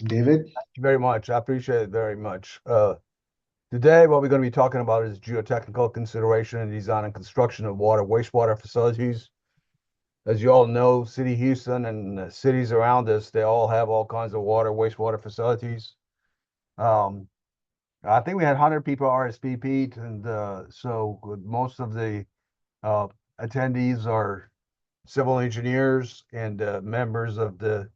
David? Thank you very much. I appreciate it very much. Today, what we're going to be talking about is geotechnical consideration and design and construction of water, wastewater facilities. As you all know, City Houston and the cities around us, they all have all kinds of water, wastewater facilities. Um, I think we had 100 people RSVP'd, and so most of the uh, attendees are civil engineers and members of the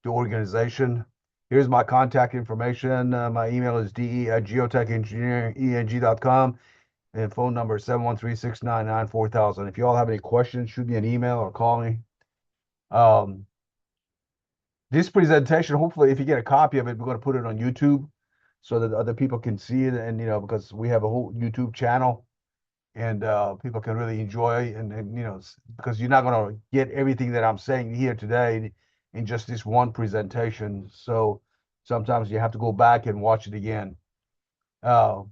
organization. Here's my contact information. My email is de@geotechengineering.com and phone number is 713-699-4000. If you all have any questions, shoot me an email or call me. Um, this presentation, hopefully, if you get a copy of it, we're going to put it on YouTube so that other people can see it. And, because we have a whole YouTube channel and people can really enjoy and because you're not going to get everything that I'm saying here today in just this one presentation. So sometimes you have to go back and watch it again.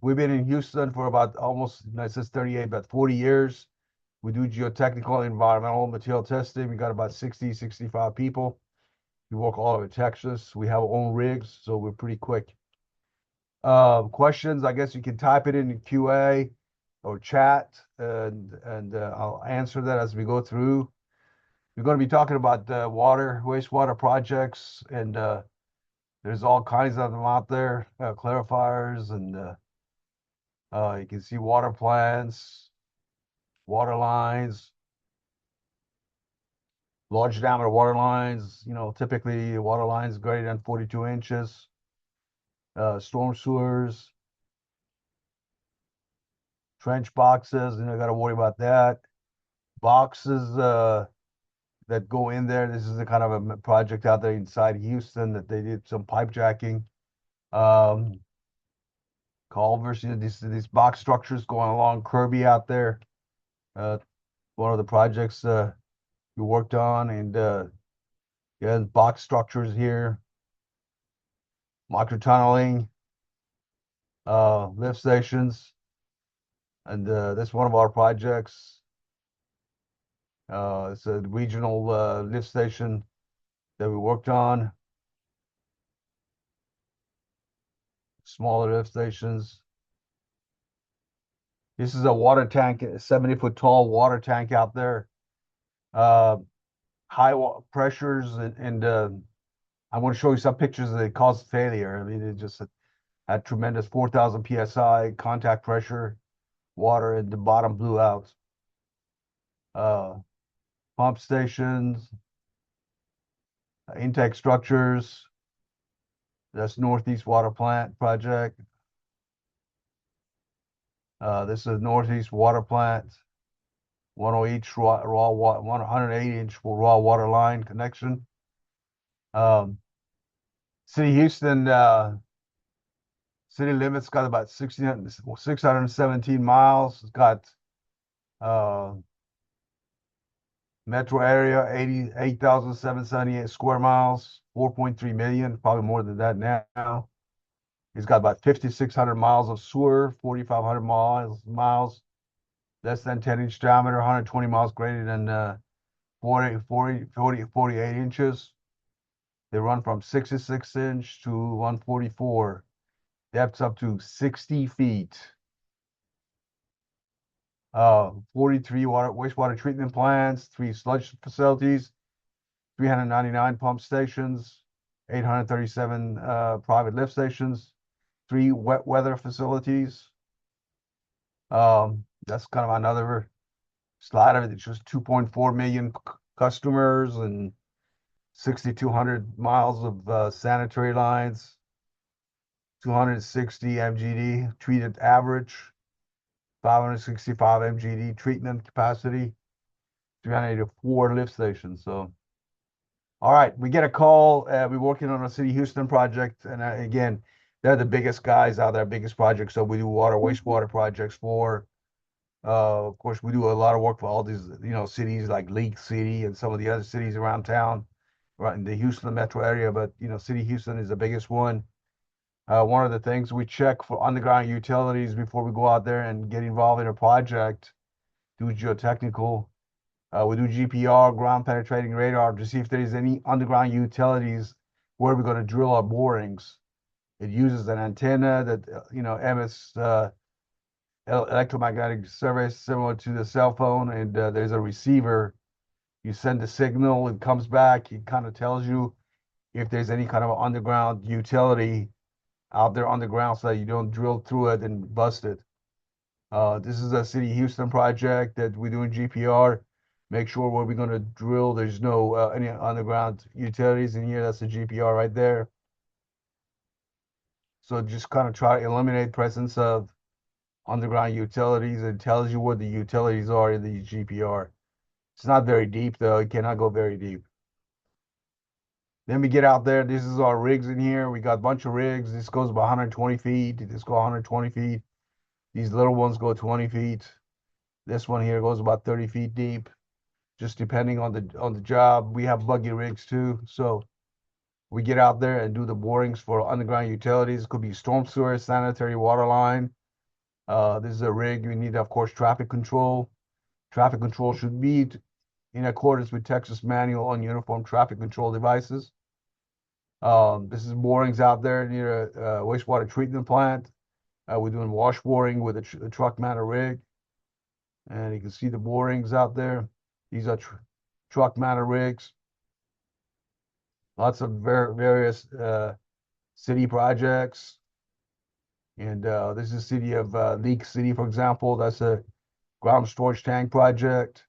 We've been in Houston for about almost, it says 38, about 40 years. We do geotechnical environmental material testing. We got about 60, 65 people. We work all over Texas. We have our own rigs, so we're pretty quick. Questions, I guess you can type it in the QA or chat, and I'll answer that as we go through. We're going to be talking about water, wastewater projects, and there's all kinds of them out there, clarifiers, and you can see water plants, water lines, large diameter water lines. Typically water lines greater than 42 inches, storm sewers, trench boxes. Got to worry about that. Boxes that go in there. This is a kind of a project out there inside Houston that they did some pipe jacking. Um, Culverts, these box structures going along Kirby out there. Uh, One of the projects we worked on, and yeah, box structures here, micro tunneling, lift stations, and that's one of our projects. It's a regional lift station that we worked on, smaller lift stations. This is a water tank, a 70-foot tall water tank out there. Uh, High pressures, and I want to show you some pictures that caused failure. I mean, it just had tremendous 4,000 psi contact pressure, water, and the bottom blew out. Uh, Pump stations, intake structures. That's Northeast Water Plant project. This is Northeast Water Plant. 108 inch raw 180-inch raw water line connection. Um, City Houston city limits got about 617 miles. It's got uh, metro area 88,778 square miles, 4.3 million, probably more than that now. It's got about 5,600 miles of sewer, 4,500 miles, less than 10-inch diameter, 120 miles greater than 48 inches. They run from 66-inch to 144, depths up to 60 feet. 43 wastewater treatment plants, 3 sludge facilities, 399 pump stations, 837 private lift stations, 3 wet weather facilities. That's kind of another slide of it. It's just 2.4 million customers and 6,200 miles of sanitary lines, 260 MGD treated average, 565 MGD treatment capacity, 384 lift stations. So, all right, we get a call. We're working on a City Houston project, and again, they're the biggest guys out there, biggest projects. So we do water, wastewater projects for. Of course, we do a lot of work for all these, cities like League City and some of the other cities around town, right in the Houston metro area. But City Houston is the biggest one. One of the things we check for underground utilities before we go out there and get involved in a project, do geotechnical. We do GPR, ground penetrating radar, to see if there is any underground utilities where we're going to drill our borings. It uses an antenna that emits electromagnetic surveys similar to the cell phone, and there's a receiver. You send the signal, it comes back. It kind of tells you if there's any kind of underground utility out there underground, so that you don't drill through it and bust it. This is a City of Houston project that we're doing GPR. Make sure where we're going to drill, there's no any underground utilities in here. That's the GPR right there. So just kind of try to eliminate presence of underground utilities. It tells you where the utilities are in the GPR. It's not very deep though. It cannot go very deep. Then we get out there. This is our rigs in here. We got a bunch of rigs. This goes about 120 feet. This goes 120 feet. These little ones go 20 feet. This one here goes about 30 feet deep, just depending on the job. We have buggy rigs too. So we get out there and do the borings for underground utilities. It could be storm sewer, sanitary water line. This is a rig. We need, of course, traffic control. Traffic control should be in accordance with Texas Manual on Uniform Traffic Control Devices. This is borings out there near a wastewater treatment plant. We're doing wash boring with a truck mounted rig. And you can see the borings out there. These are truck mounted rigs. Lots of various city projects. And this is city of Leak City, for example. That's a ground storage tank project.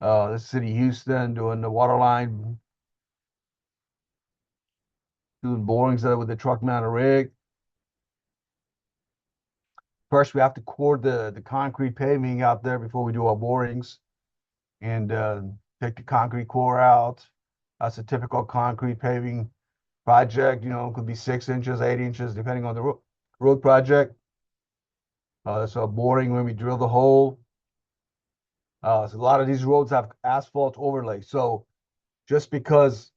This is City of Houston doing the water line, doing borings with the truck mounted rig. First, we have to core the concrete paving out there before we do our borings, and take the concrete core out. That's a typical concrete paving project. It could be 6 inches, 8 inches, depending on the road project. So boring when we drill the hole. So a lot of these roads have asphalt overlay. So just because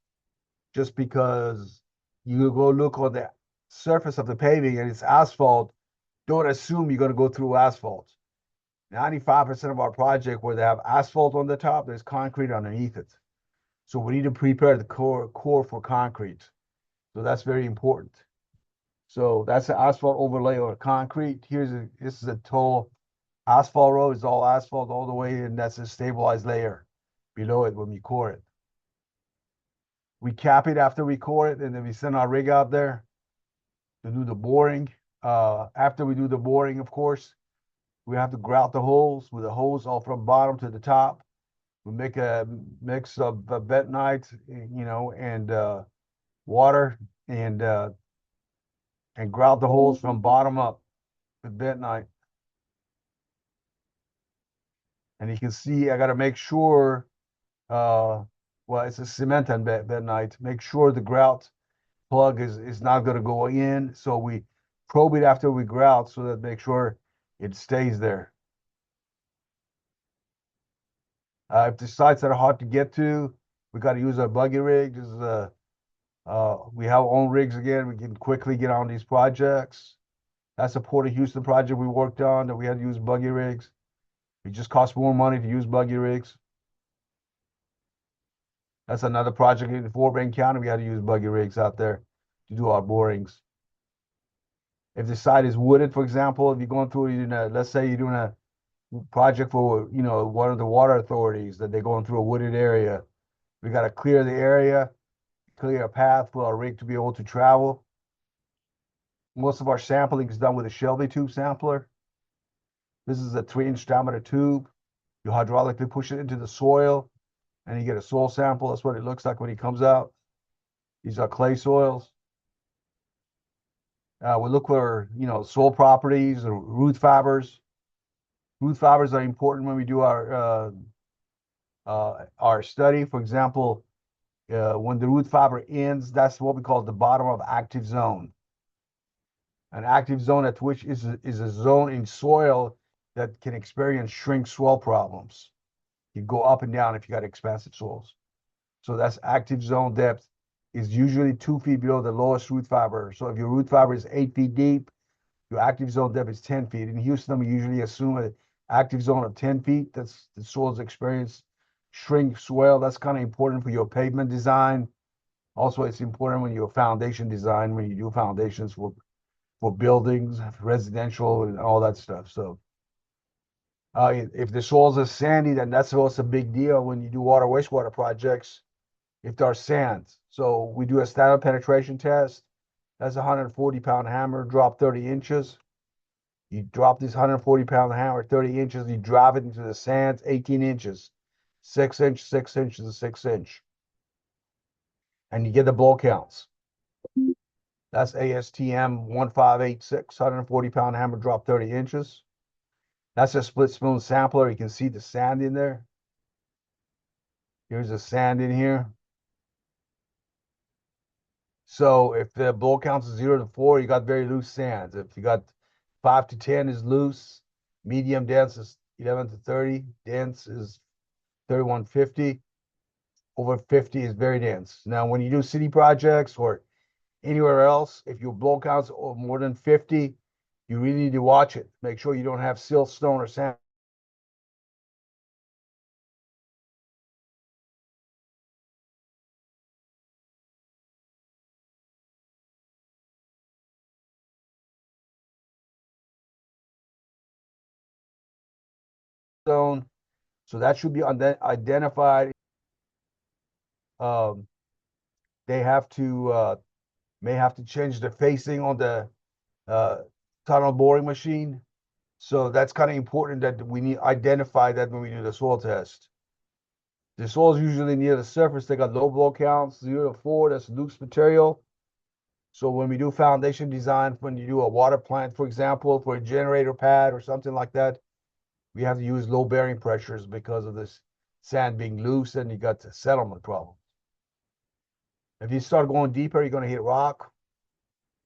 you go look on the surface of the paving and it's asphalt, don't assume you're going to go through asphalt. 95% of our project where they have asphalt on the top, there's concrete underneath it. So we need to prepare the core for concrete. So that's very important. So that's the asphalt overlay or concrete. This is a tall asphalt road. It's all asphalt all the way, and that's a stabilized layer below it when we core it. We cap it after we core it, and then we send our rig out there to do the boring. After we do the boring, of course, we have to grout the holes with the hose all from bottom to the top. We make a mix of bentonite, and water, and grout the holes from bottom up with bentonite. And you can see I got to make sure, well, it's a cement and bentonite. Make sure the grout plug is not going to go in. So we probe it after we grout so that make sure it stays there. If the sites are hard to get to, we got to use our buggy rig. This is we have our own rigs again. We can quickly get on these projects. That's a Port of Houston project we worked on that we had to use buggy rigs. It just costs more money to use buggy rigs. That's another project in Fort Bend County. We had to use buggy rigs out there to do our borings. If the site is wooded, for example, if you're going through, let's say you're doing a project for, one of the water authorities that they're going through a wooded area, we got to clear the area, clear a path for our rig to be able to travel. Most of our sampling is done with a Shelby tube sampler. This is a 3-inch diameter tube. You hydraulically push it into the soil, and you get a soil sample. That's what it looks like when it comes out. These are clay soils. We look for, soil properties, or root fibers. Root fibers are important when we do our study. For example, when the root fiber ends, that's what we call the bottom of active zone. An active zone at which is a zone in soil that can experience shrink swell problems. You go up and down if you got expansive soils. So that's active zone depth is usually 2 feet below the lowest root fiber. So if your root fiber is 8 feet deep, your active zone depth is 10 feet. In Houston, we usually assume an active zone of 10 feet. That's the soils experience shrink swell. That's kind of important for your pavement design. Also, it's important when you foundation design, when you do foundations for buildings, residential, and all that stuff. So, if the soils are sandy, then that's also a big deal when you do water wastewater projects. If there's sand, so we do a standard penetration test. That's a 140-pound hammer, drop 30 inches. You drop this 140-pound hammer 30 inches, you drive it into the sand 18 inches, 6 inch, 6 inches, and 6 inch, and you get the blow counts. That's ASTM 1586, 140-pound hammer, drop 30 inches. That's a split spoon sampler. You can see the sand in there. Here's the sand in here. So if the blow counts is 0 to 4, you got very loose sands. If you got 5 to 10 is loose, medium dense is 11 to 30, dense is 3150, over 50 is very dense. Now, when you do city projects or anywhere else, if your blow counts are more than 50, you really need to watch it. Make sure you don't have siltstone or sand. Stone. So that should be identified. Um, they have to may have to change the facing on the uh, tunnel boring machine. So that's kind of important that we need identify that when we do the soil test. The soil is usually near the surface. They got low blow counts, 0 to 4. That's loose material. So when we do foundation design, when you do a water plant, for example, for a generator pad or something like that, we have to use low bearing pressures because of this sand being loose and you got the settlement problem. If you start going deeper, you're going to hit rock.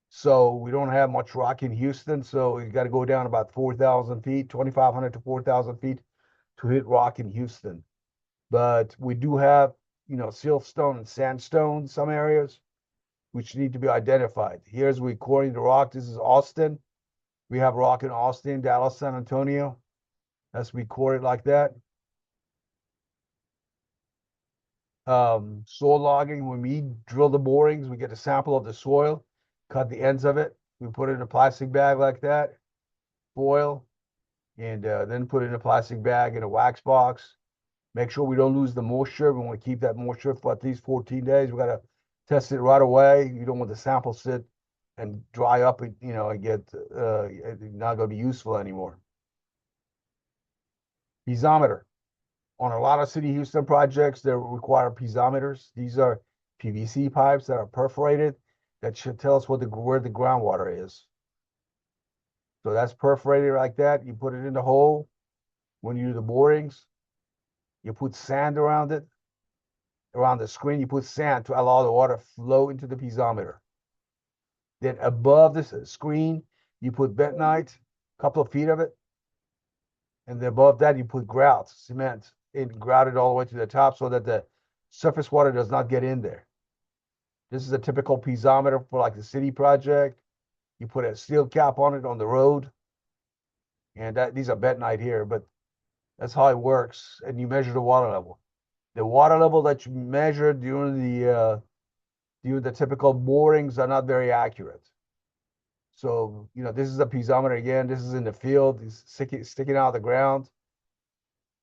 So we don't have much rock in Houston. So you got to go down about 4,000 feet, 2,500 to 4,000 feet to hit rock in Houston. But we do have, siltstone and sandstone in some areas, which need to be identified. Here's recording the rock. This is Austin. We have rock in Austin, Dallas, San Antonio. That's recorded like that. Soil logging, when we drill the borings, we get a sample of the soil, cut the ends of it. We put it in a plastic bag like that, foil, and then put it in a plastic bag in a wax box. Make sure we don't lose the moisture. We want to keep that moisture for at least 14 days. We got to test it right away. You don't want the sample sit and dry up and, and get not going to be useful anymore. Piezometer. On a lot of City Houston projects, they require piezometers. These are PVC pipes that are perforated that should tell us where the groundwater is. So that's perforated like that. You put it in the hole. When you do the borings, you put sand around it. Around the screen, you put sand to allow the water flow into the piezometer. Then above this screen, you put bentonite, a couple of feet of it. And then above that, you put grout, cement, and grout it all the way to the top so that the surface water does not get in there. This is a typical piezometer for like the city project. You put a steel cap on it on the road. And these are bentonite here, but that's how it works. And you measure the water level. The water level that you measure during the typical borings are not very accurate. So, this is a piezometer again. This is in the field. It's sticking out of the ground.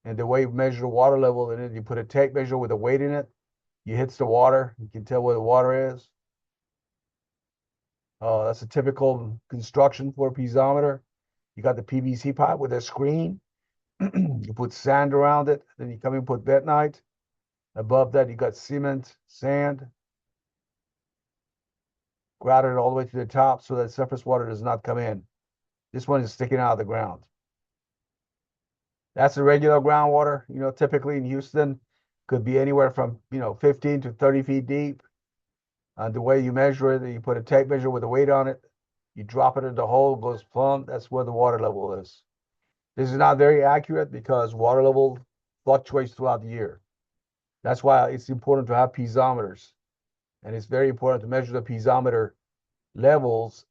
And the way you measure the water level in it, you put a tape measure with a weight in it. You hits the water. You can tell where the water is. That's a typical construction for a piezometer. You got the PVC pipe with a screen. You put sand around it. Then you come in and put bentonite. Above that, you got cement, sand. Grout it all the way to the top so that surface water does not come in. This one is sticking out of the ground. That's the regular groundwater, typically in Houston, could be anywhere from, 15 to 30 feet deep. The way you measure it, you put a tape measure with a weight on it, you drop it in the hole, goes plumb, that's where the water level is. This is not very accurate because water level fluctuates throughout the year. That's why it's important to have piezometers. And it's very important to measure the piezometer levels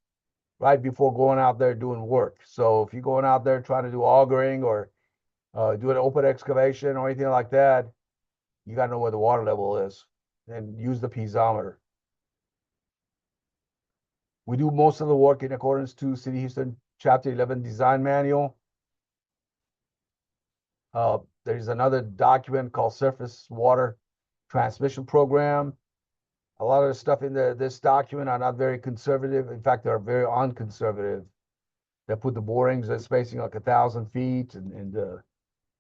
right before going out there doing work. So if you're going out there trying to do augering or do an open excavation or anything like that, you got to know where the water level is and use the piezometer. We do most of the work in accordance to City Houston Chapter 11 Design Manual. There's another document called Surface Water Transmission Program. A lot of the stuff in this document are not very conservative. In fact, they're very unconservative. They put the borings at spacing like 1,000 feet, and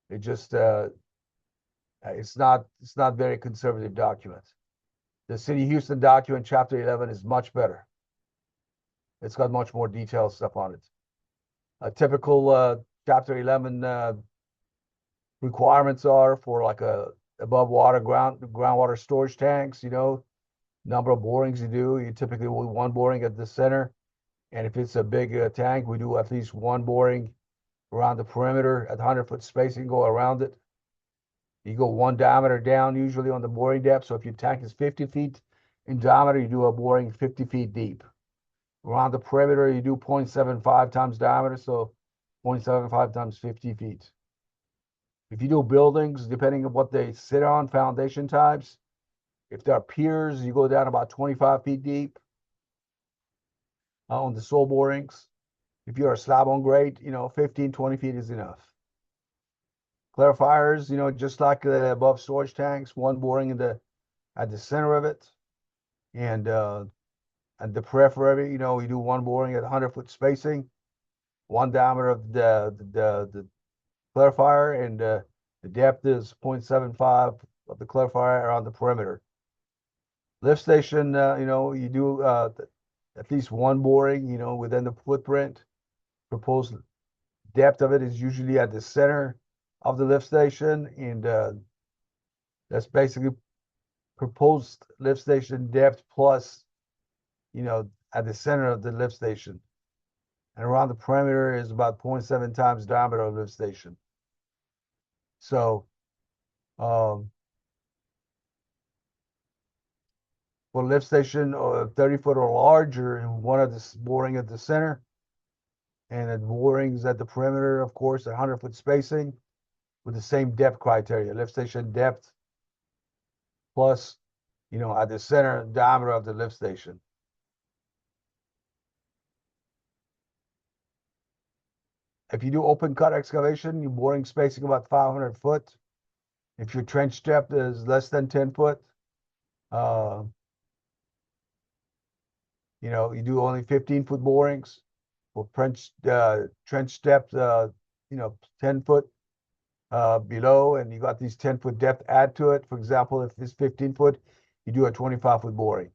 it just it's not very conservative document. The City of Houston document, Chapter 11, is much better. It's got much more detailed stuff on it. A typical Chapter 11 requirements are for like a above water groundwater storage tanks, number of borings you do. You typically do one boring at the center. And if it's a big tank, we do at least one boring around the perimeter at 100-foot spacing, go around it. You go one diameter down usually on the boring depth. So if your tank is 50 feet in diameter, you do a boring 50 feet deep. Around the perimeter, you do 0.75 times diameter, so 0.75 times 50 feet. If you do buildings, depending on what they sit on, foundation types, if there are piers, you go down about 25 feet deep on the soil borings. If you're a slab on grade, 15, 20 feet is enough. Clarifiers, just like the above storage tanks, one boring at the center of it. And the periphery, we do one boring at 100-foot spacing, one diameter of the clarifier, and the depth is 0.75 of the clarifier around the perimeter. Lift station, you do at least one boring, within the footprint. Proposed depth of it is usually at the center of the lift station, and that's basically proposed lift station depth plus, at the center of the lift station. And around the perimeter is about 0.7 times diameter of lift station. So, for lift station 30 foot or larger, one of the boring at the center, and the borings at the perimeter, of course, 100-foot spacing with the same depth criteria. Lift station depth plus, at the center diameter of the lift station. If you do open cut excavation, your boring spacing about 500 foot. If your trench depth is less than 10 foot, you do only 15-foot borings. For trench depth, 10 foot below, and you got these 10-foot depth add to it. For example, if it's 15 foot, you do a 25-foot boring.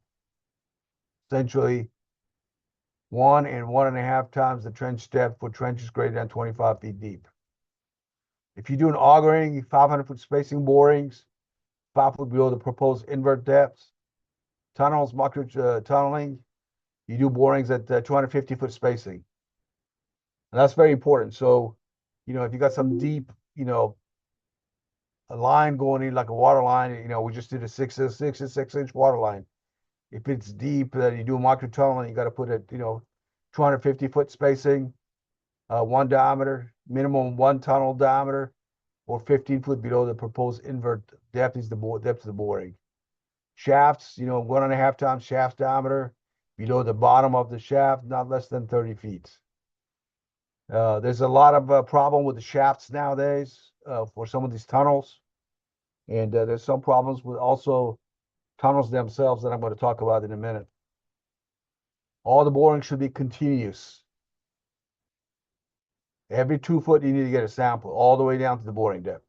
Essentially, 1 and 1.5 times the trench depth for trenches greater than 25 feet deep. If you do an augering, 500-foot spacing borings, 5 foot below the proposed invert depths. Tunnels, micro tunneling, you do borings at 250-foot spacing. And that's very important. So, if you got some deep, a line going in like a water line, we just did a 6-inch water line. If it's deep, you do micro tunneling, you got to put it, 250-foot spacing, one diameter, minimum one tunnel diameter, or 15 foot below the proposed invert depth is the depth of the boring. Shafts, 1.5 times shaft diameter below the bottom of the shaft, not less than 30 feet. There's a lot of problem with the shafts nowadays for some of these tunnels. And there's some problems with also tunnels themselves that I'm going to talk about in a minute. All the boring should be continuous. Every 2 foot, you need to get a sample all the way down to the boring depth.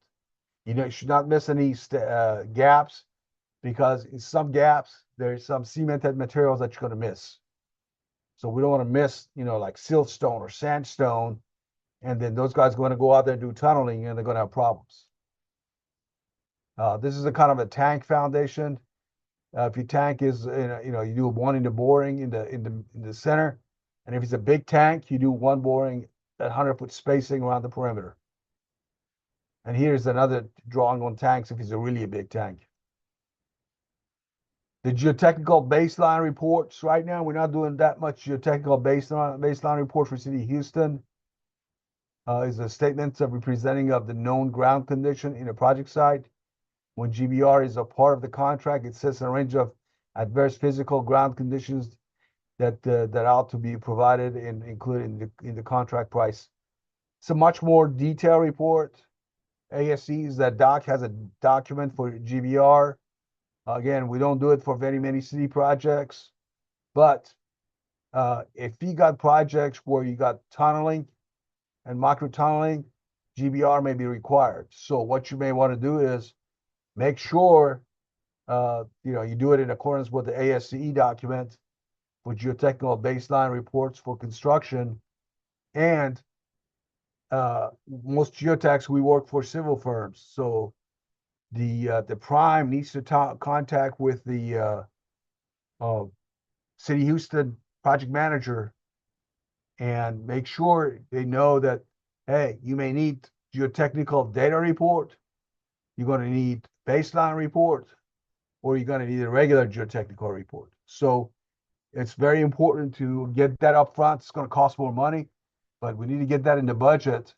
You should not miss any gaps, because in some gaps, there's some cemented materials that you're going to miss. So we don't want to miss, like siltstone or sandstone, and then those guys are going to go out there and do tunneling, and they're going to have problems. This is a kind of a tank foundation. If your tank is, you do one in the boring in the center, and if it's a big tank, you do one boring at 100-foot spacing around the perimeter. And here's another drawing on tanks if it's a really big tank. The geotechnical baseline reports. Right now, we're not doing that much geotechnical baseline report for City of Houston. Is a statement of representing of the known ground condition in a project site. When GBR is a part of the contract, it sets a range of adverse physical ground conditions that ought to be provided and included in the contract price. It's a much more detailed report. ASCs, that doc has a document for GBR. Again, we don't do it for very many city projects, but if you got projects where you got tunneling and micro tunneling, GBR may be required. So what you may want to do is make sure you do it in accordance with the ASCE document for geotechnical baseline reports for construction. And most geotechs, we work for civil firms. So the prime needs to contact with the City Houston project manager and make sure they know that, hey, you may need geotechnical data report, you're going to need baseline report, or you're going to need a regular geotechnical report. So it's very important to get that up front. It's going to cost more money, but we need to get that in the budget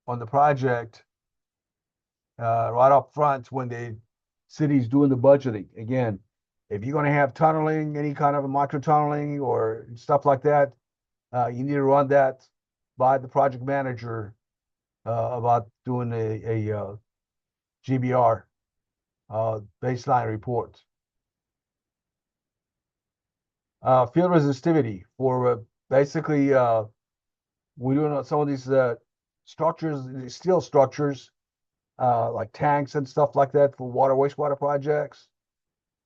on the project right up front when the city's doing the budgeting. Again, if you're going to have tunneling, any kind of a micro tunneling or stuff like that, you need to run that by the project manager about doing a GBR baseline report. Field resistivity for basically we're doing some of these structures, these steel structures, like tanks and stuff like that for water, wastewater projects.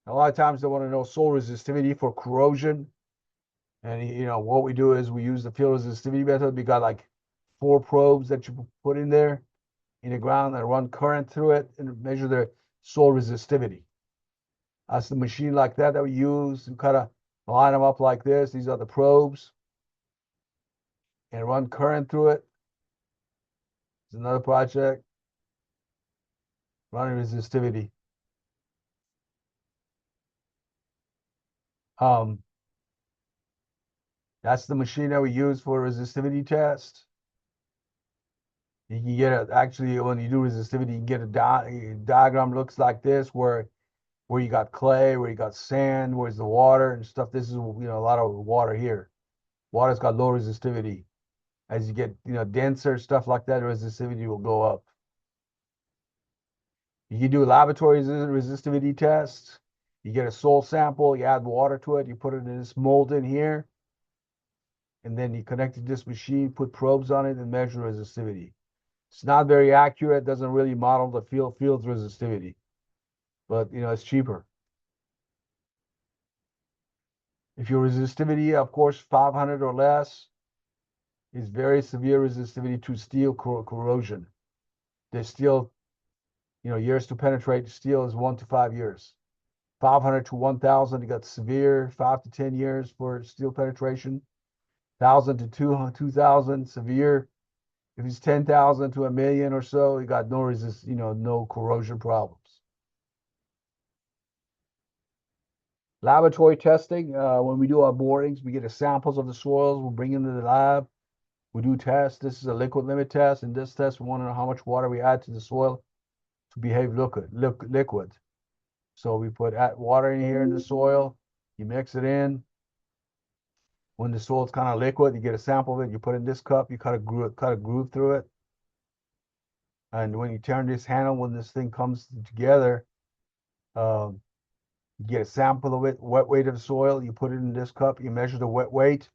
A lot of times they want to know soil resistivity for corrosion. And what we do is we use the field resistivity method. We got like 4 probes that you put in there in the ground and run current through it and measure the soil resistivity. That's the machine like that we use and kind of line them up like this. These are the probes and run current through it. It's another project. Running resistivity. That's the machine that we use for resistivity test. You can get it, actually, when you do resistivity, you can get a diagram looks like this, where you got clay, where you got sand, where's the water and stuff. This is, a lot of water here. Water's got low resistivity. As you get, denser stuff like that, resistivity will go up. You can do laboratory resistivity tests. You get a soil sample, you add water to it, you put it in this mold in here, and then you connect it to this machine, put probes on it, and measure resistivity. It's not very accurate, doesn't really model the field's resistivity, but it's cheaper. If your resistivity, of course, 500 or less, is very severe resistivity to steel corrosion. There's steel, years to penetrate. Steel is 1 to 5 years. 500 to 1,000, you got severe, 5 to 10 years for steel penetration. 1,000 to 2,000, severe. If it's 10,000 to 1,000,000 or so, you got no corrosion problems. Laboratory testing, when we do our borings, we get samples of the soils, we'll bring them to the lab. We do tests. This is a liquid limit test. In this test, we want to know how much water we add to the soil to behave liquid. So we put water in here in the soil, you mix it in. When the soil's kind of liquid, you get a sample of it, you put it in this cup, you cut a groove through it. And when you turn this handle, when this thing comes together, you get a sample of it, wet weight of the soil, you put it in this cup, you measure the wet weight,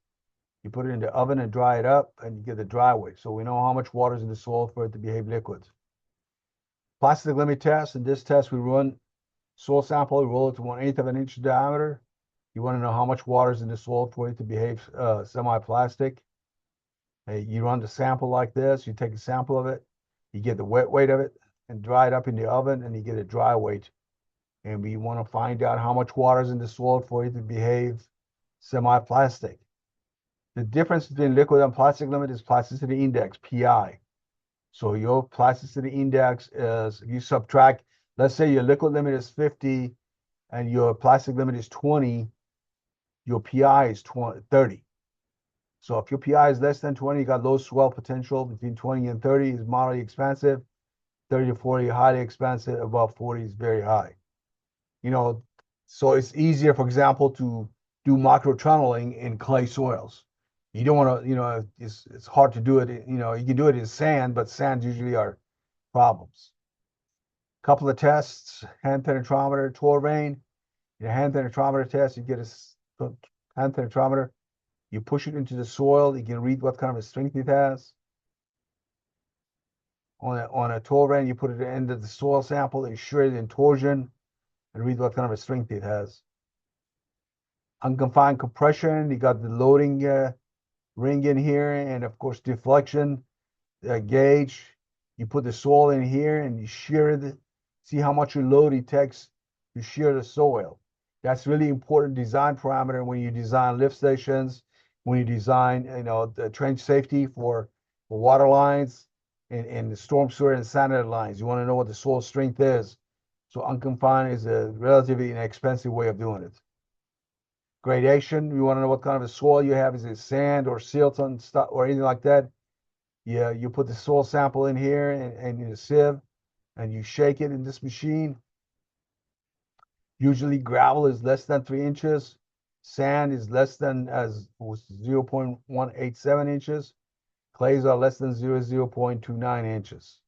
you put it in the oven and dry it up, and you get the dry weight. So we know how much water is in the soil for it to behave liquid. Plastic limit test. In this test, we run soil sample, we roll it to 1/8 of an inch diameter. You want to know how much water is in the soil for it to behave semi-plastic. You run the sample like this, you take a sample of it, you get the wet weight of it, and dry it up in the oven, and you get a dry weight. And we want to find out how much water is in the soil for it to behave semi-plastic. The difference between liquid and plastic limit is plasticity index, PI. So your plasticity index is, if you subtract, let's say your liquid limit is 50 and your plastic limit is 20, your PI is 30. So if your PI is less than 20, you got low swell potential. Between 20 and 30 is moderately expansive. 30 to 40, highly expansive. Above 40 is very high. So it's easier, for example, to do micro tunneling in clay soils. You don't want to, it's hard to do it. You can do it in sand, but sand usually are problems. Couple of tests: hand penetrometer, tour vane. In a hand penetrometer test, you get a hand penetrometer. You push it into the soil. You can read what kind of a strength it has. On a tour vane, you put it into the soil sample, ensure the torsion, and read what kind of a strength it has. Unconfined compression, you got the loading ring in here, and of course deflection gauge. You put the soil in here and you shear it. See how much load it takes to shear the soil. That's really important design parameter when you design lift stations, when you design, the trench safety for water lines and the storm sewer and sanitary lines. You want to know what the soil strength is. So unconfined is a relatively inexpensive way of doing it. Gradation, you want to know what kind of a soil you have. Is it sand or silt and stuff or anything like that? Yeah, you put the soil sample in here and in a sieve and you shake it in this machine. Usually gravel is less than 3 inches. Sand is less than 0.187 inches. Clays are less than 0.29 inches.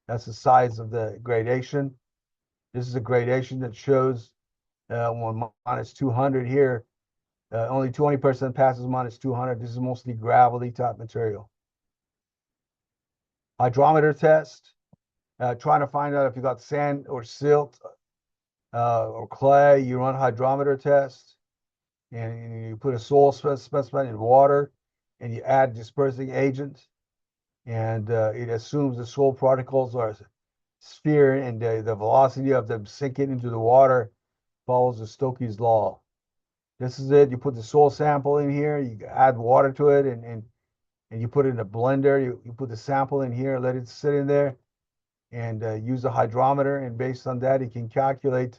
That's the size of the gradation. This is a gradation that shows on minus 200 here. Only 20% passes minus 200. This is mostly gravelly type material. Hydrometer test, trying to find out if you got sand or silt or clay. You run hydrometer test, and you put a soil specimen in water, and you add dispersing agent, and it assumes the soil particles are sphere, and the velocity of them sinking into the water follows the Stokes' law. This is it. You put the soil sample in here, you add water to it, and you put it in a blender. You put the sample in here, let it sit in there, and use a hydrometer. And based on that, you can calculate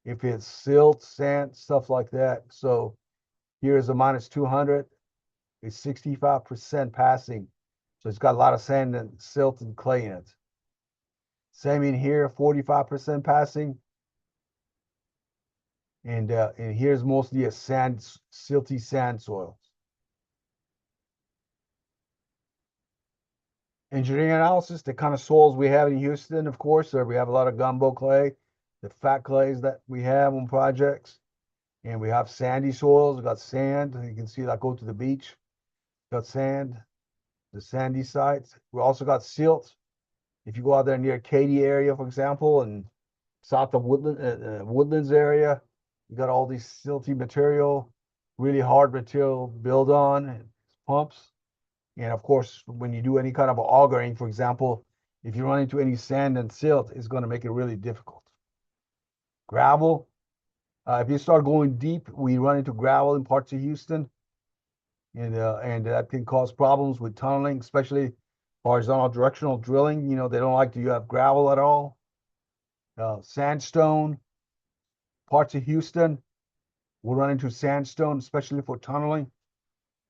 if it's silt, sand, stuff like that. So here's a minus 200. It's 65% passing. So it's got a lot of sand and silt and clay in it. Same in here, 45% passing. And here's mostly a silty sand soil. Engineering analysis, the kind of soils we have in Houston, of course, we have a lot of gumbo clay, the fat clays that we have on projects. And we have sandy soils. We got sand. You can see that go to the beach. Got sand, the sandy sites. We also got silt. If you go out there near Katy area, for example, and south of Woodlands area, you got all these silty material, really hard material to build on, pumps. And of course, when you do any kind of augering, for example, if you run into any sand and silt, it's going to make it really difficult. Gravel. If you start going deep, we run into gravel in parts of Houston, and that can cause problems with tunneling, especially horizontal directional drilling. They don't like to have gravel at all. Sandstone, parts of Houston, we'll run into sandstone, especially for tunneling.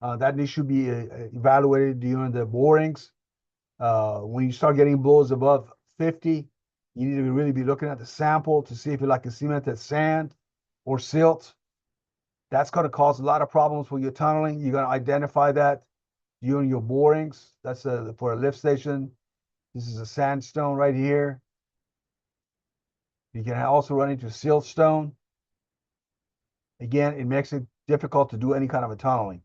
That needs to be evaluated during the borings. When you start getting blows above 50, you need to really be looking at the sample to see if you like a cemented sand or silt. That's going to cause a lot of problems for your tunneling. You're going to identify that during your borings. That's for a lift station. This is a sandstone right here. You can also run into siltstone. Again, it makes it difficult to do any kind of a tunneling,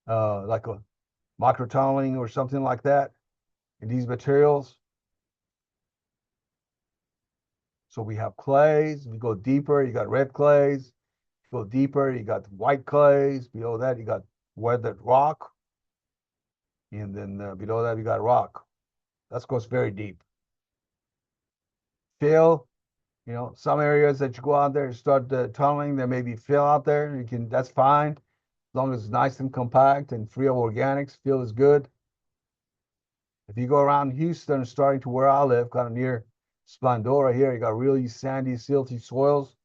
like a micro tunneling or something like that in these materials. So we have clays. We go deeper. You got red clays. Go deeper, you got white clays. Below that, you got weathered rock. And then below that, you got rock. That goes very deep. Fill, some areas that you go out there and start tunneling, there may be fill out there. That's fine, as long as it's nice and compact and free of organics. Fill is good. If you go around Houston, starting to where I live, kind of near Splendora here, you got really sandy, silty soils.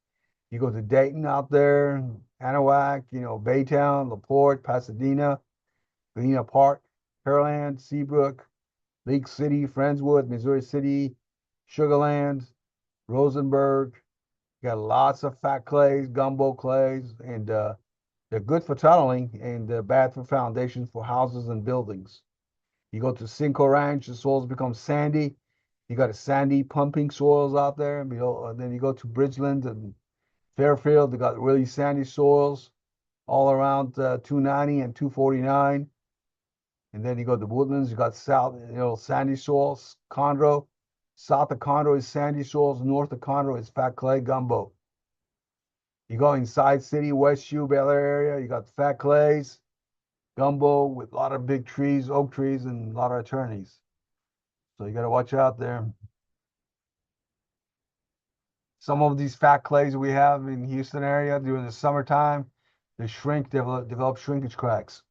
You go to Dayton out there, Anahuac, Baytown, LaPorte, Pasadena, Galena Park, Pearland, Seabrook, Lake City, Friendswood, Missouri City, Sugarland, Rosenberg. You got lots of fat clays, gumbo clays, and They're good for tunneling and they're bad for foundations for houses and buildings. You go to Cinco Ranch, the soils become sandy. You got a sandy pumping soils out there. And then you go to Bridgeland and Fairfield, they got really sandy soils all around 290 and 249. And then you go to Woodlands, you got south, sandy soils. Conroe, south of Conroe is sandy soils. North of Conroe is fat clay gumbo. You go inside city, West Shoe, Bel Air area, you got fat clays, gumbo with a lot of big trees, oak trees, and a lot of attorneys. So you got to watch out there. Some of these fat clays we have in Houston area during the summertime, they develop shrinkage cracks.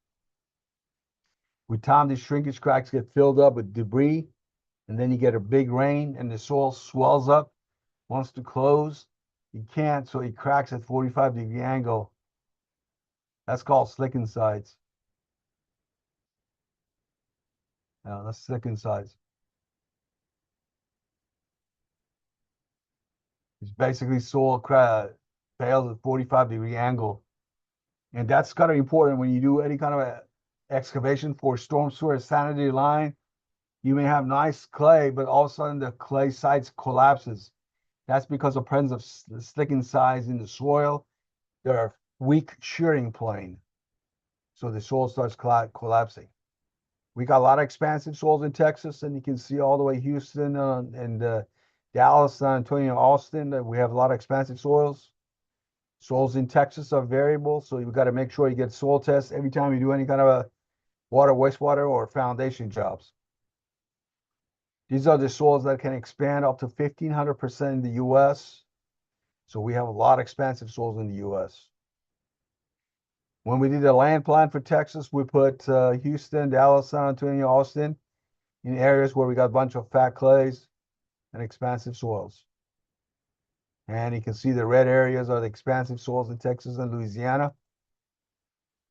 With time, these shrinkage cracks get filled up with debris, and then you get a big rain, and the soil swells up, wants to close. You can't, so it cracks at 45-degree angle. That's called slick insides. That's slick insides. It's basically soil fails at 45-degree angle. And that's kind of important when you do any kind of a excavation for storm sewer sanitary line. You may have nice clay, but all of a sudden the clay sites collapses. That's because of presence of slick insides in the soil. There are weak shearing plane. So the soil starts collapsing. We got a lot of expansive soils in Texas, and you can see all the way Houston and Dallas, San Antonio, Austin. We have a lot of expansive soils. Soils in Texas are variable, so you've got to make sure you get soil tests every time you do any kind of a water, wastewater, or foundation jobs. These are the soils that can expand up to 1,500% in the U.S. So we have a lot of expansive soils in the U.S. When we did the land plan for Texas, we put Houston, Dallas, San Antonio, Austin in areas where we got a bunch of fat clays and expansive soils. And you can see the red areas are the expansive soils in Texas and Louisiana.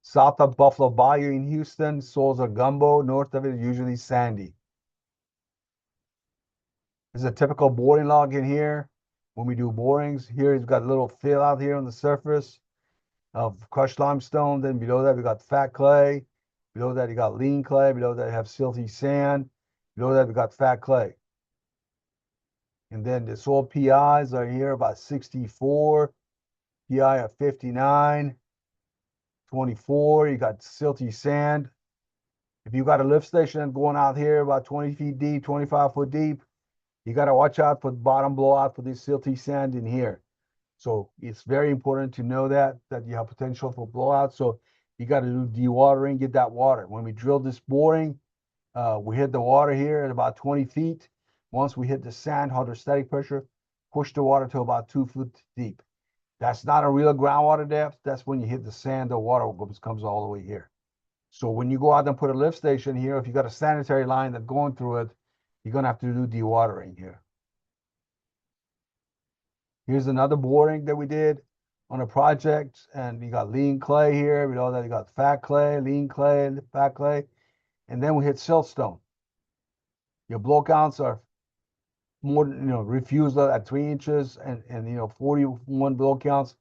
South of Buffalo Bayou in Houston, soils are gumbo. North of it, usually sandy. This is a typical boring log in here. When we do borings, here it's got a little fill out here on the surface of crushed limestone. Then below that, we got fat clay. Below that, you got lean clay. Below that, you have silty sand. Below that, we got fat clay. And then the soil PIs are here about 64, PI of 59, 24. You got silty sand. If you got a lift station going out here about 20 feet deep, 25 foot deep, you got to watch out for the bottom blowout for this silty sand in here. So it's very important to know that you have potential for blowout. So you got to do dewatering, get that water. When we drill this boring, we hit the water here at about 20 feet. Once we hit the sand, hydrostatic pressure, push the water to about 2 foot deep. That's not a real groundwater depth. That's when you hit the sand, the water comes all the way here. So when you go out and put a lift station here, if you got a sanitary line that's going through it, you're going to have to do dewatering here. Here's another boring that we did on a project, and you got lean clay here. Below that, you got fat clay, lean clay, fat clay, and then we hit siltstone. Your blow counts are more, refusal at 3 inches and 41 blow counts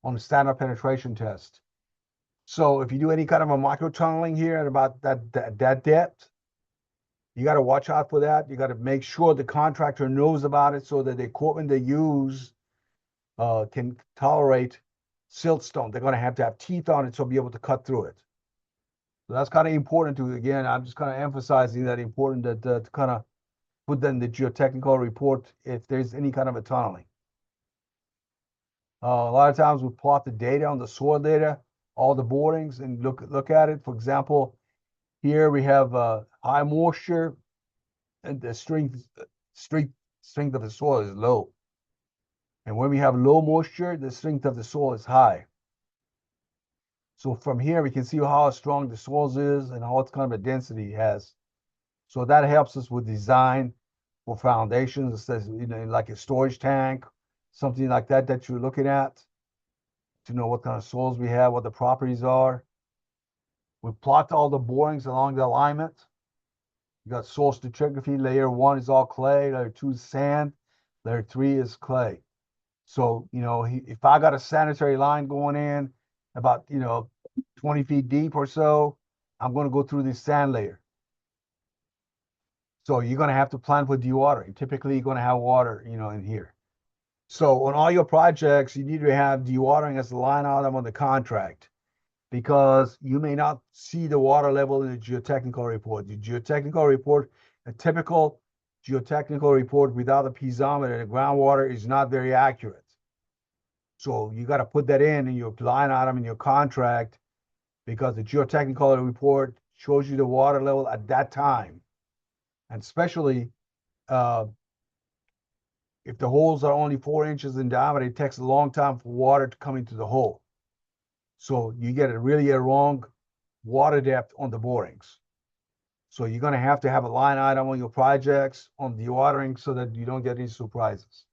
on the standard penetration test. So if you do any kind of a micro tunneling here at about that depth, you got to watch out for that. You got to make sure the contractor knows about it so that the equipment they use can tolerate siltstone. They're going to have teeth on it to be able to cut through it. So that's kind of important to, again, I'm just kind of emphasizing that important that to kind of put that in the geotechnical report if there's any kind of a tunneling. A lot of times we plot the data on the soil data, all the borings, and look at it. For example, here we have high moisture, and the strength of the soil is low. And when we have low moisture, the strength of the soil is high. So from here, we can see how strong the soil is and how kind of a density it has. So that helps us with design for foundations, like a storage tank, something like that you're looking at, to know what kind of soils we have, what the properties are. We plot all the borings along the alignment. You got soil stratigraphy. Layer 1 is all clay. Layer 2 is sand. Layer 3 is clay. So, if I got a sanitary line going in about, 20 feet deep or so, I'm going to go through this sand layer. So you're going to have to plan for dewatering. Typically, you're going to have water, in here. So on all your projects, you need to have dewatering as a line item on the contract because you may not see the water level in the geotechnical report. The geotechnical report, a typical geotechnical report without a piezometer, the groundwater is not very accurate. So you got to put that in your line item in your contract because the geotechnical report shows you the water level at that time. And especially if the holes are only 4 inches in diameter, it takes a long time for water to come into the hole. So you get a wrong water depth on the borings. So you're going to have a line item on your projects on dewatering so that you don't get any surprises.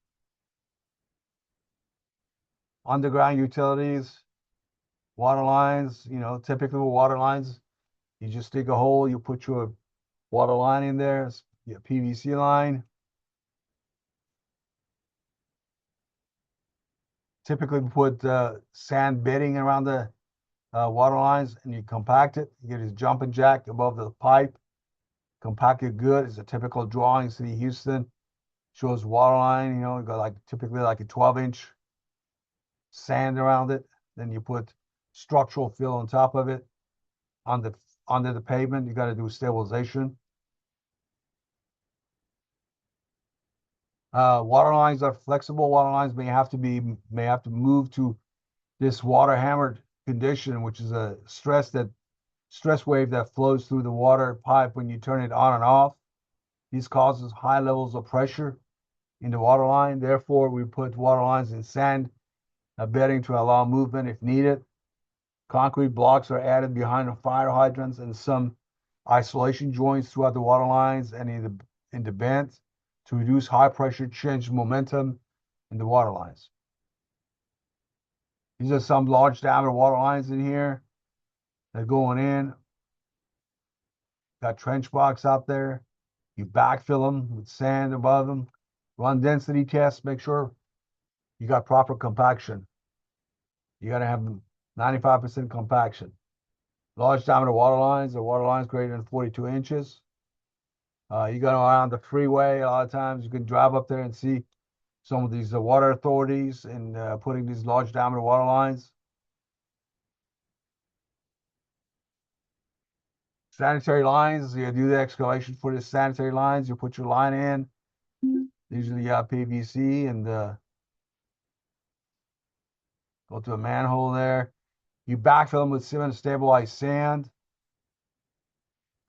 Underground utilities, water lines, typical water lines, you just dig a hole, you put your water line in there, your PVC line. Typically put sand bedding around the water lines and you compact it. You get this jumping jack above the pipe, compact it good. It's a typical drawing, City of Houston. Shows water line, you got typically like a 12-inch sand around it. Then you put structural fill on top of it. Under the pavement, you got to do stabilization. Water lines are flexible. Water lines may have to move to this water hammered condition, which is a stress wave that flows through the water pipe when you turn it on and off. This causes high levels of pressure in the water line. Therefore, we put water lines in sand bedding to allow movement if needed. Concrete blocks are added behind the fire hydrants and some isolation joints throughout the water lines and in the bends to reduce high pressure change momentum in the water lines. These are some large diameter water lines in here. They're going in. Got trench box out there. You backfill them with sand above them. Run density tests. Make sure you got proper compaction. You got to have 95% compaction. Large diameter water lines or water lines greater than 42 inches. You go around the freeway. A lot of times you can drive up there and see some of these water authorities and putting these large diameter water lines. Sanitary lines, you do the excavation for the sanitary lines. You put your line in. Usually you have PVC and go to a manhole there. You backfill them with cement stabilized sand.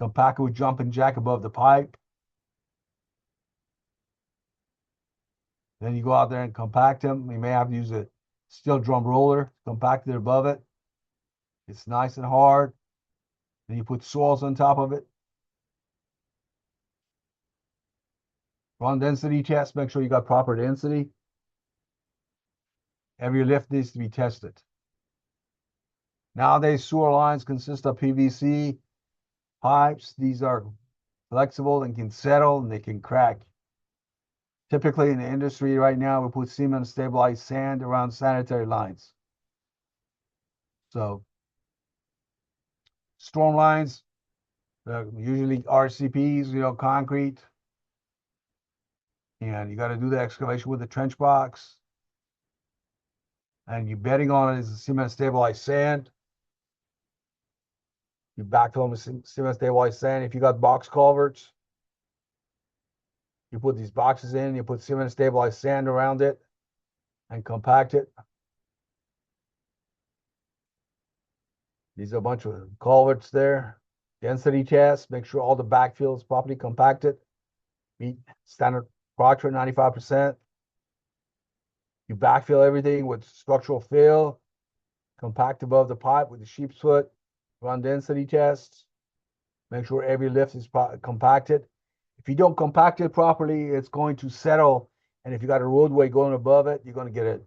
Compact it with jumping jack above the pipe. Then you go out there and compact them. You may have to use a steel drum roller, compact it above it. It's nice and hard. Then you put soils on top of it. Run density test, make sure you got proper density. Every lift needs to be tested. Nowadays, sewer lines consist of PVC pipes. These are flexible and can settle and they can crack. Typically in the industry right now, we put cement stabilized sand around sanitary lines. So storm lines, usually RCPs, concrete. And you got to do the excavation with the trench box. And you're bedding on it is a cement stabilized sand. You backfill with cement stabilized sand. If you got box culverts, you put these boxes in, you put cement stabilized sand around it and compact it. These are a bunch of culverts there. Density test, make sure all the backfill is properly compacted. Meet standard Proctor 95%. You backfill everything with structural fill, compact above the pipe with the sheep's foot, run density tests, make sure every lift is compacted. If you don't compact it properly, it's going to settle. And if you got a roadway going above it, you're going to get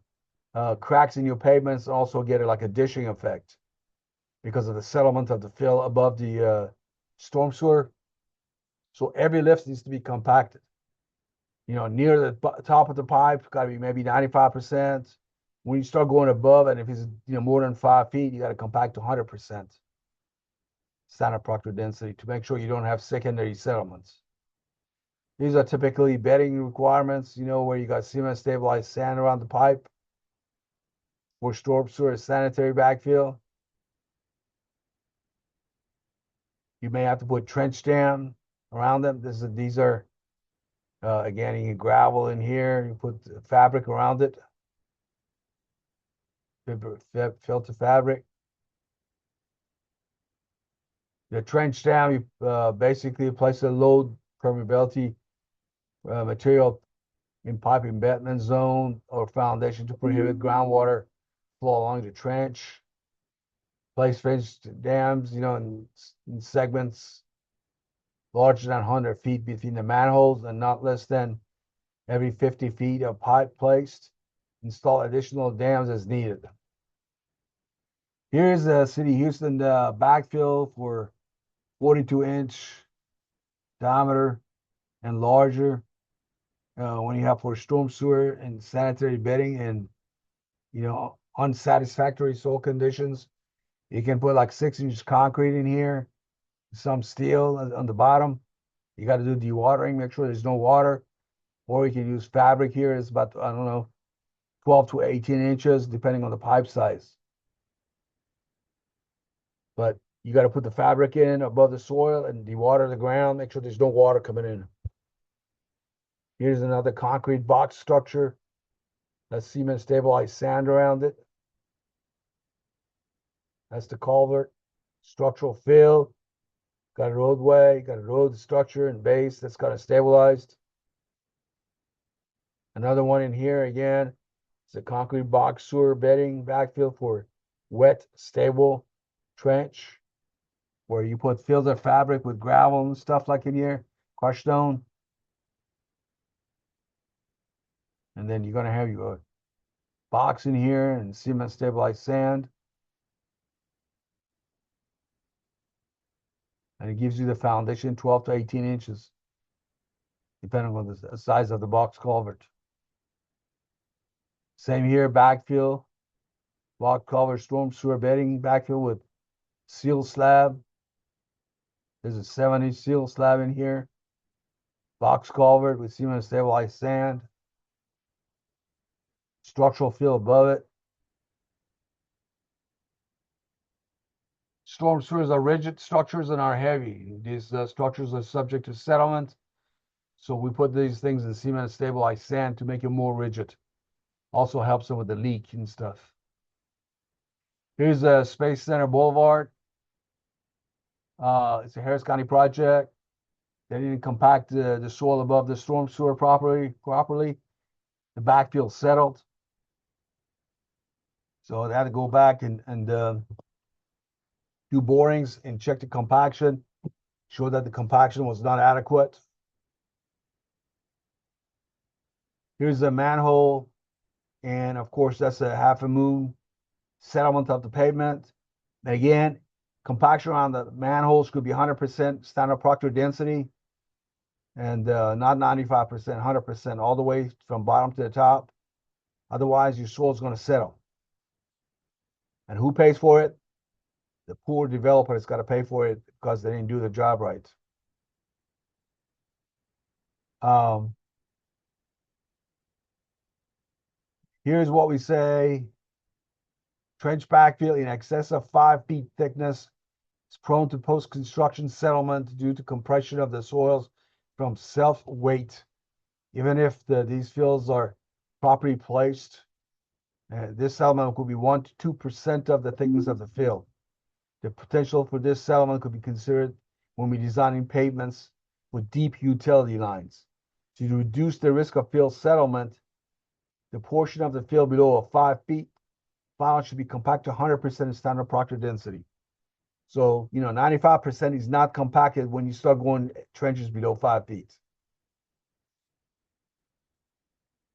cracks in your pavements, and also get like a dishing effect because of the settlement of the fill above the storm sewer. So every lift needs to be compacted. Near the top of the pipe, got to be maybe 95%. When you start going above, and if it's more than 5 feet, you got to compact to 100% standard proctor density to make sure you don't have secondary settlements. These are typically bedding requirements, where you got cement stabilized sand around the pipe for storm sewer sanitary backfill. You may have to put trench dam around them. These are, again, you can gravel in here, you put fabric around it, filter fabric. The trench dam, you basically place a low permeability material in pipe embedment zone or foundation to prohibit groundwater flow along the trench. Place trench dams, in segments larger than 100 feet between the manholes and not less than every 50 feet of pipe placed. Install additional dams as needed. Here's the City of Houston backfill for 42-inch diameter and larger. When you have for storm sewer and sanitary bedding and unsatisfactory soil conditions, you can put like 6-inch concrete in here, some steel on the bottom. You got to do dewatering, make sure there's no water, or you can use fabric here. It's about, I don't know, 12 to 18 inches, depending on the pipe size. But you got to put the fabric in above the soil and dewater the ground, make sure there's no water coming in. Here's another concrete box structure. That's cement stabilized sand around it. That's the culvert. Structural fill. Got a roadway, got a road structure and base that's got it stabilized. Another one in here again. It's a concrete box sewer bedding backfill for wet, stable trench, where you put filter fabric with gravel and stuff like in here, crushed stone. And then you're going to have your box in here and cement stabilized sand. And it gives you the foundation 12 to 18 inches, depending on the size of the box culvert. Same here, backfill, box culvert, storm sewer bedding backfill with seal slab. There's a 7-inch seal slab in here. Box culvert with cement stabilized sand. Structural fill above it. Storm sewers are rigid structures and are heavy. These structures are subject to settlement. So we put these things in cement stabilized sand to make it more rigid. Also helps them with the leak and stuff. Here's a Space Center Boulevard. It's a Harris County project. They didn't compact the soil above the storm sewer properly. The backfill settled. So they had to go back and do borings and check the compaction, show that the compaction was not adequate. Here's the manhole. And of course, that's a half a moon settlement of the pavement. And again, compaction around the manholes could be 100% standard proctor density and not 95%, 100%, all the way from bottom to the top. Otherwise, your soil is going to settle. And who pays for it? The poor developer has got to pay for it because they didn't do the job right. Here's what we say. Trench backfill in excess of 5 feet thickness is prone to post-construction settlement due to compression of the soils from self-weight. Even if these fills are properly placed, this settlement could be 1 to 2% of the thickness of the fill. The potential for this settlement could be considered when we're designing pavements with deep utility lines. To reduce the risk of fill settlement, the portion of the fill below 5 feet final should be compact to 100% in standard proctor density. So, 95% is not compacted when you start going trenches below 5 feet.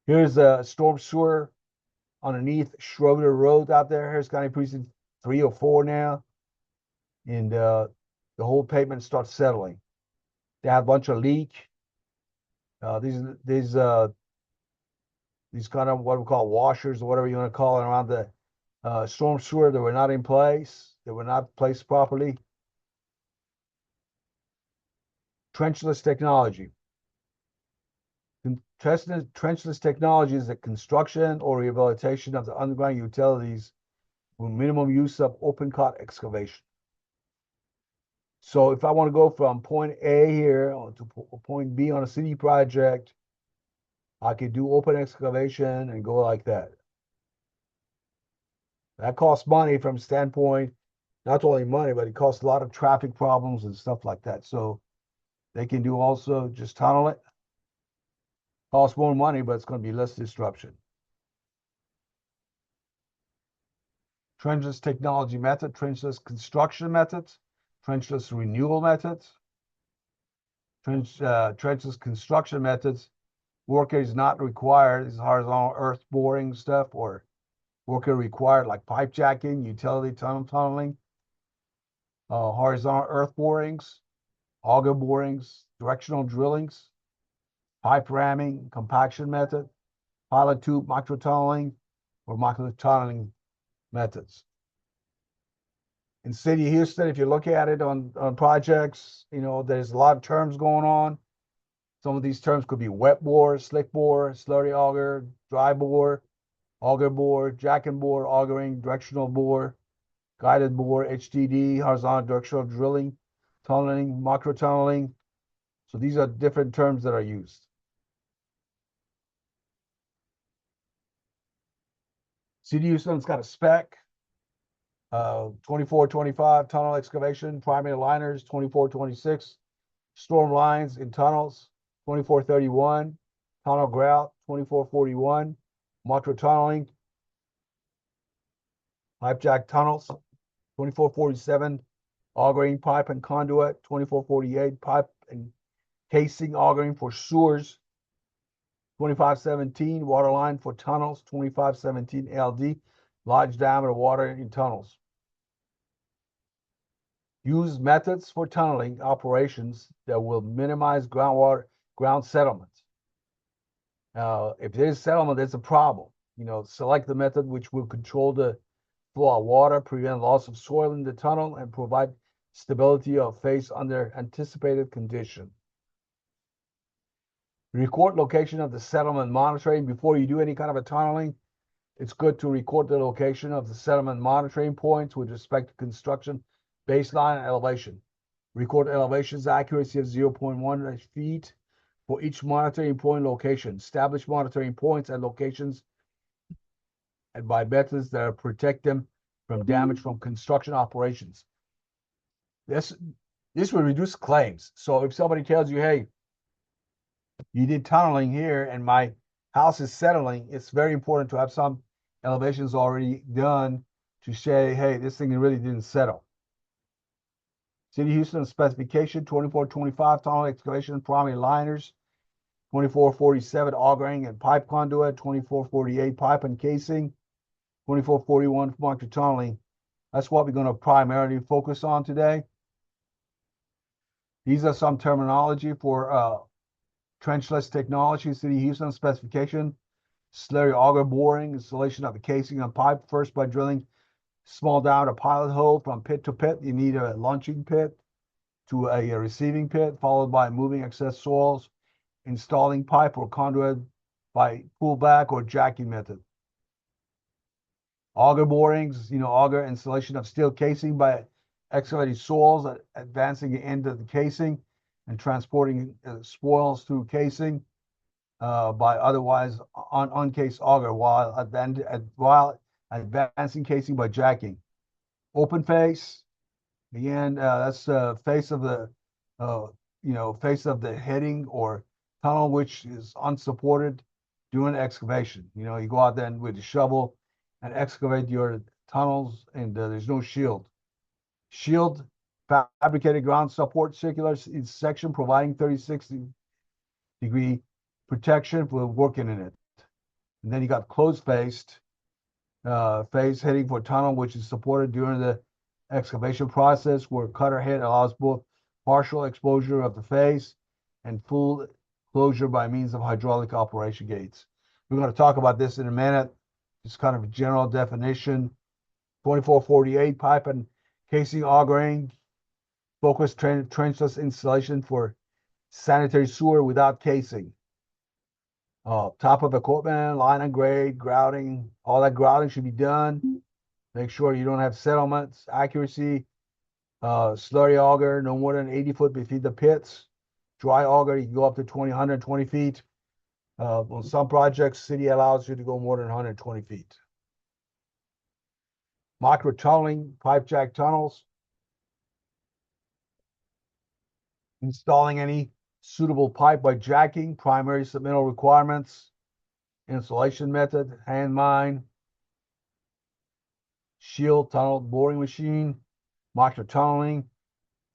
Here's a storm sewer underneath Schroeder Road out there. Harris County Precinct 3 or 4 now. And the whole pavement starts settling. They have a bunch of leak. These these kind of what we call washers or whatever you want to call it around the storm sewer that were not in place, that were not placed properly. Trenchless technology. Trenchless technology is the construction or rehabilitation of the underground utilities with minimum use of open cut excavation. So if I want to go from point A here to point B on a city project, I could do open excavation and go like that. That costs money from standpoint, not only money, but it costs a lot of traffic problems and stuff like that. So they can do also just tunnel it. Costs more money, but it's going to be less disruption. Trenchless technology method, trenchless construction methods, trenchless renewal methods, trenchless construction methods. Worker is not required. This is horizontal earth boring stuff, or worker required like pipe jacking, utility tunneling, horizontal earth borings, auger borings, directional drillings, pipe ramming, compaction method, pilot tube micro tunneling, or micro tunneling methods. In City of Houston, if you look at it on projects, there's a lot of terms going on. Some of these terms could be wet bore, slick bore, slurry auger, dry bore, auger bore, jack and bore, augering, directional bore, guided bore, HDD, horizontal directional drilling, tunneling, micro tunneling. So these are different terms that are used. City of Houston's got a spec, 2425 tunnel excavation, primary liners, 2426, storm lines in tunnels, 2431, tunnel grout, 2441, micro tunneling, pipe jack tunnels, 2447, augering pipe and conduit, 2448, pipe and casing augering for sewers, 2517, water line for tunnels, 2517 LD, large diameter water in tunnels. Use methods for tunneling operations that will minimize ground settlement. If there's settlement, there's a problem. Select the method which will control the flow of water, prevent loss of soil in the tunnel, and provide stability of face under anticipated condition. Record location of the settlement monitoring. Before you do any kind of a tunneling, it's good to record the location of the settlement monitoring points with respect to construction, baseline, and elevation. Record elevation's accuracy of 0.1 feet for each monitoring point location. Establish monitoring points and locations and by methods that protect them from damage from construction operations. This will reduce claims. So if somebody tells you, hey, you did tunneling here and my house is settling, it's very important to have some elevations already done to say, hey, this thing really didn't settle. City of Houston specification, 2425 tunnel excavation, primary liners, 2447 augering and pipe conduit, 2448 pipe and casing, 2441 micro tunneling. That's what we're going to primarily focus on today. These are some terminology for trenchless technology. City of Houston specification, slurry auger boring, installation of the casing and pipe, first by drilling small diameter pilot hole from pit to pit. You need a launching pit to a receiving pit, followed by moving excess soils, installing pipe or conduit by pullback or jacking method. Auger borings, auger installation of steel casing by excavating soils, advancing the end of the casing and transporting spoils through casing by otherwise uncased auger while advancing casing by jacking. Open face, again, that's the face of the face of the heading or tunnel which is unsupported during excavation. You go out there with a shovel and excavate your tunnels, and there's no shield. Shield, fabricated ground support circular section providing 360-degree protection for working in it. And then you got closed-faced face heading for tunnel, which is supported during the excavation process, where cutter head allows both partial exposure of the face and full closure by means of hydraulic operation gates. We're going to talk about this in a minute. Just kind of a general definition. 2448 pipe and casing augering, focused trenchless installation for sanitary sewer without casing. Top of equipment, line and grade, grouting, all that grouting should be done. Make sure you don't have settlements, accuracy. Slurry auger, no more than 80 foot between the pits. Dry auger, you can go up to 120 feet. On some projects, city allows you to go more than 120 feet. Micro tunneling, pipe jack tunnels. Installing any suitable pipe by jacking, primary submittal requirements, installation method, hand mine, shield tunnel boring machine, micro tunneling,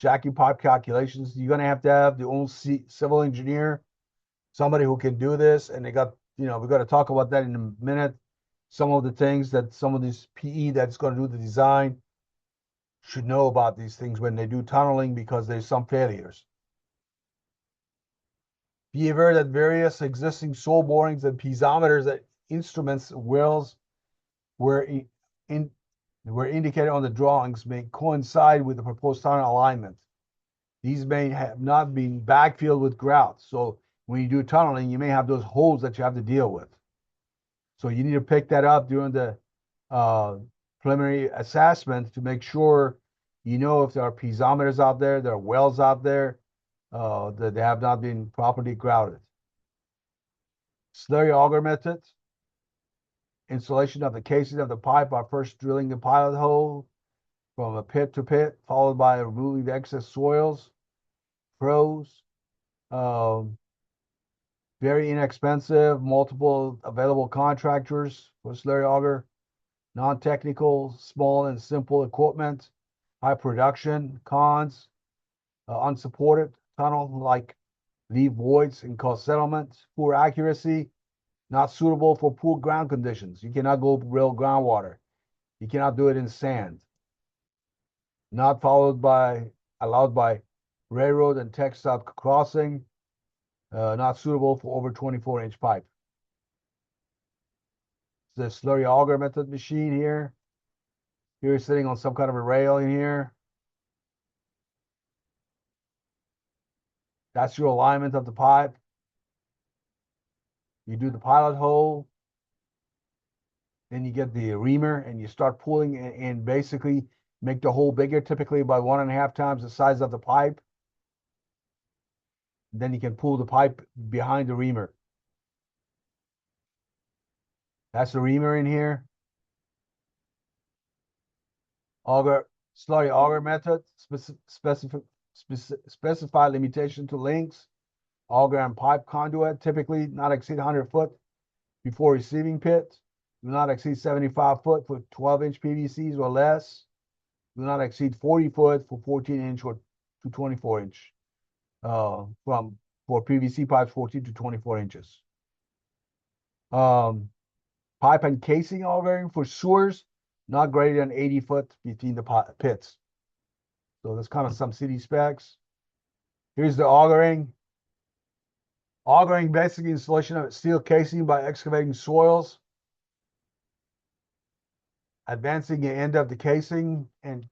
jacking pipe calculations. You're going to have the own civil engineer, somebody who can do this. And they got, we've got to talk about that in a minute. Some of the things that some of this PE that's going to do the design should know about these things when they do tunneling, because there's some failures. Be aware that various existing soil borings and piezometers and instruments wells were indicated on the drawings may coincide with the proposed tunnel alignment. These may have not been backfilled with grout. So when you do tunneling, you may have those holes that you have to deal with. So you need to pick that up during the preliminary assessment to make sure you know if there are piezometers out there, there are wells out there that they have not been properly grouted. Slurry auger method. Installation of the casing of the pipe by first drilling the pilot hole from a pit to pit, followed by removing the excess soils. Pros, very inexpensive, multiple available contractors for slurry auger, non-technical, small and simple equipment, high production. Cons, unsupported tunnel like leave voids and cause settlements, poor accuracy, not suitable for poor ground conditions. You cannot go real groundwater. You cannot do it in sand. Not allowed by railroad and textile crossing. Not suitable for over 24-inch pipe. The slurry auger method machine here. Here sitting on some kind of a rail in here. That's your alignment of the pipe. You do the pilot hole. Then you get the reamer and you start pulling and basically make the hole bigger, typically by 1.5 times the size of the pipe. Then you can pull the pipe behind the reamer. That's the reamer in here. Slurry auger method, specify limitation to lengths. Auger and pipe conduit, typically not exceed 100 foot before receiving pit. Do not exceed 75 foot for 12-inch PVCs or less. Do not exceed 40 foot for 14-inch or to 24-inch. For PVC pipes, 14 to 24 inches. Pipe and casing augering for sewers, not greater than 80 foot between the pits. So that's kind of some city specs. Here's the augering. Augering, basically installation of steel casing by excavating soils, advancing the end of the casing and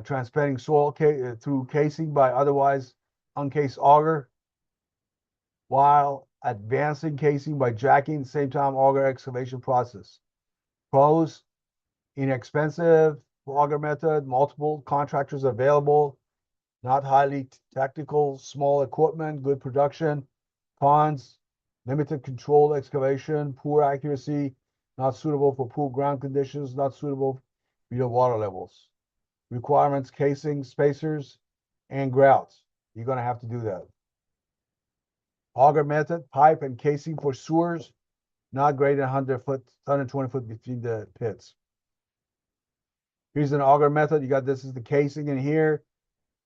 transplanting soil through casing by otherwise uncased auger, while advancing casing by jacking the same time auger excavation process. Pros, inexpensive auger method, multiple contractors available, not highly technical, small equipment, good production. Cons, limited control excavation, poor accuracy, not suitable for poor ground conditions, not suitable below water levels. Requirements, casing, spacers, and grouts. You're going to have to do that. Auger method, pipe and casing for sewers, not greater than 100 foot, 120 foot between the pits. Here's an auger method. You got, this is the casing in here.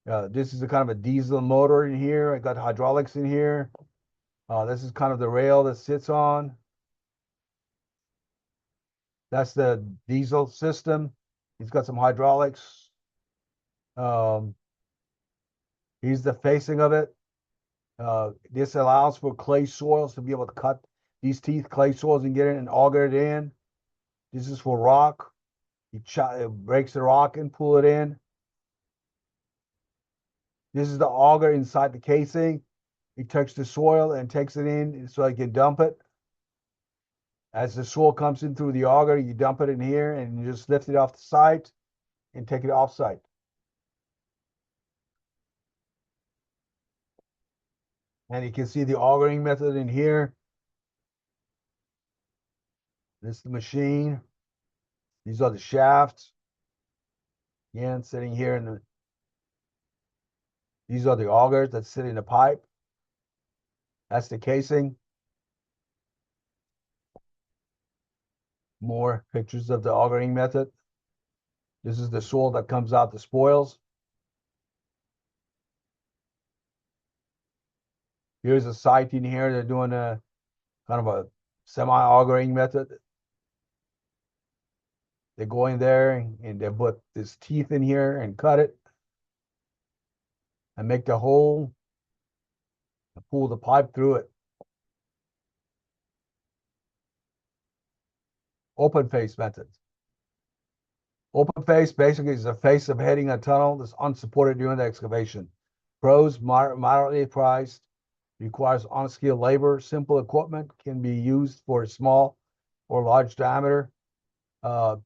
This is a kind of a diesel motor in here. I got hydraulics in here. This is kind of the rail that sits on. That's the diesel system. It's got some hydraulics. Here's the facing of it. This allows for clay soils to be able to cut these teeth, clay soils, and get it and auger it in. This is for rock. It breaks the rock and pull it in. This is the auger inside the casing. It takes the soil and takes it in so I can dump it. As the soil comes in through the auger, you dump it in here and you just lift it off the site and take it off site. And you can see the augering method in here. This is the machine. These are the shafts. Again, sitting here in the, these are the augers that sit in the pipe. That's the casing. More pictures of the augering method. This is the soil that comes out the spoils. Here's a site in here. They're doing a kind of a semi-augering method. They go in there and they put this teeth in here and cut it and make the hole and pull the pipe through it. Open face method. Open face basically is the face of heading a tunnel that's unsupported during the excavation. Pros, moderately priced, requires unskilled labor. Simple equipment can be used for a small or large diameter.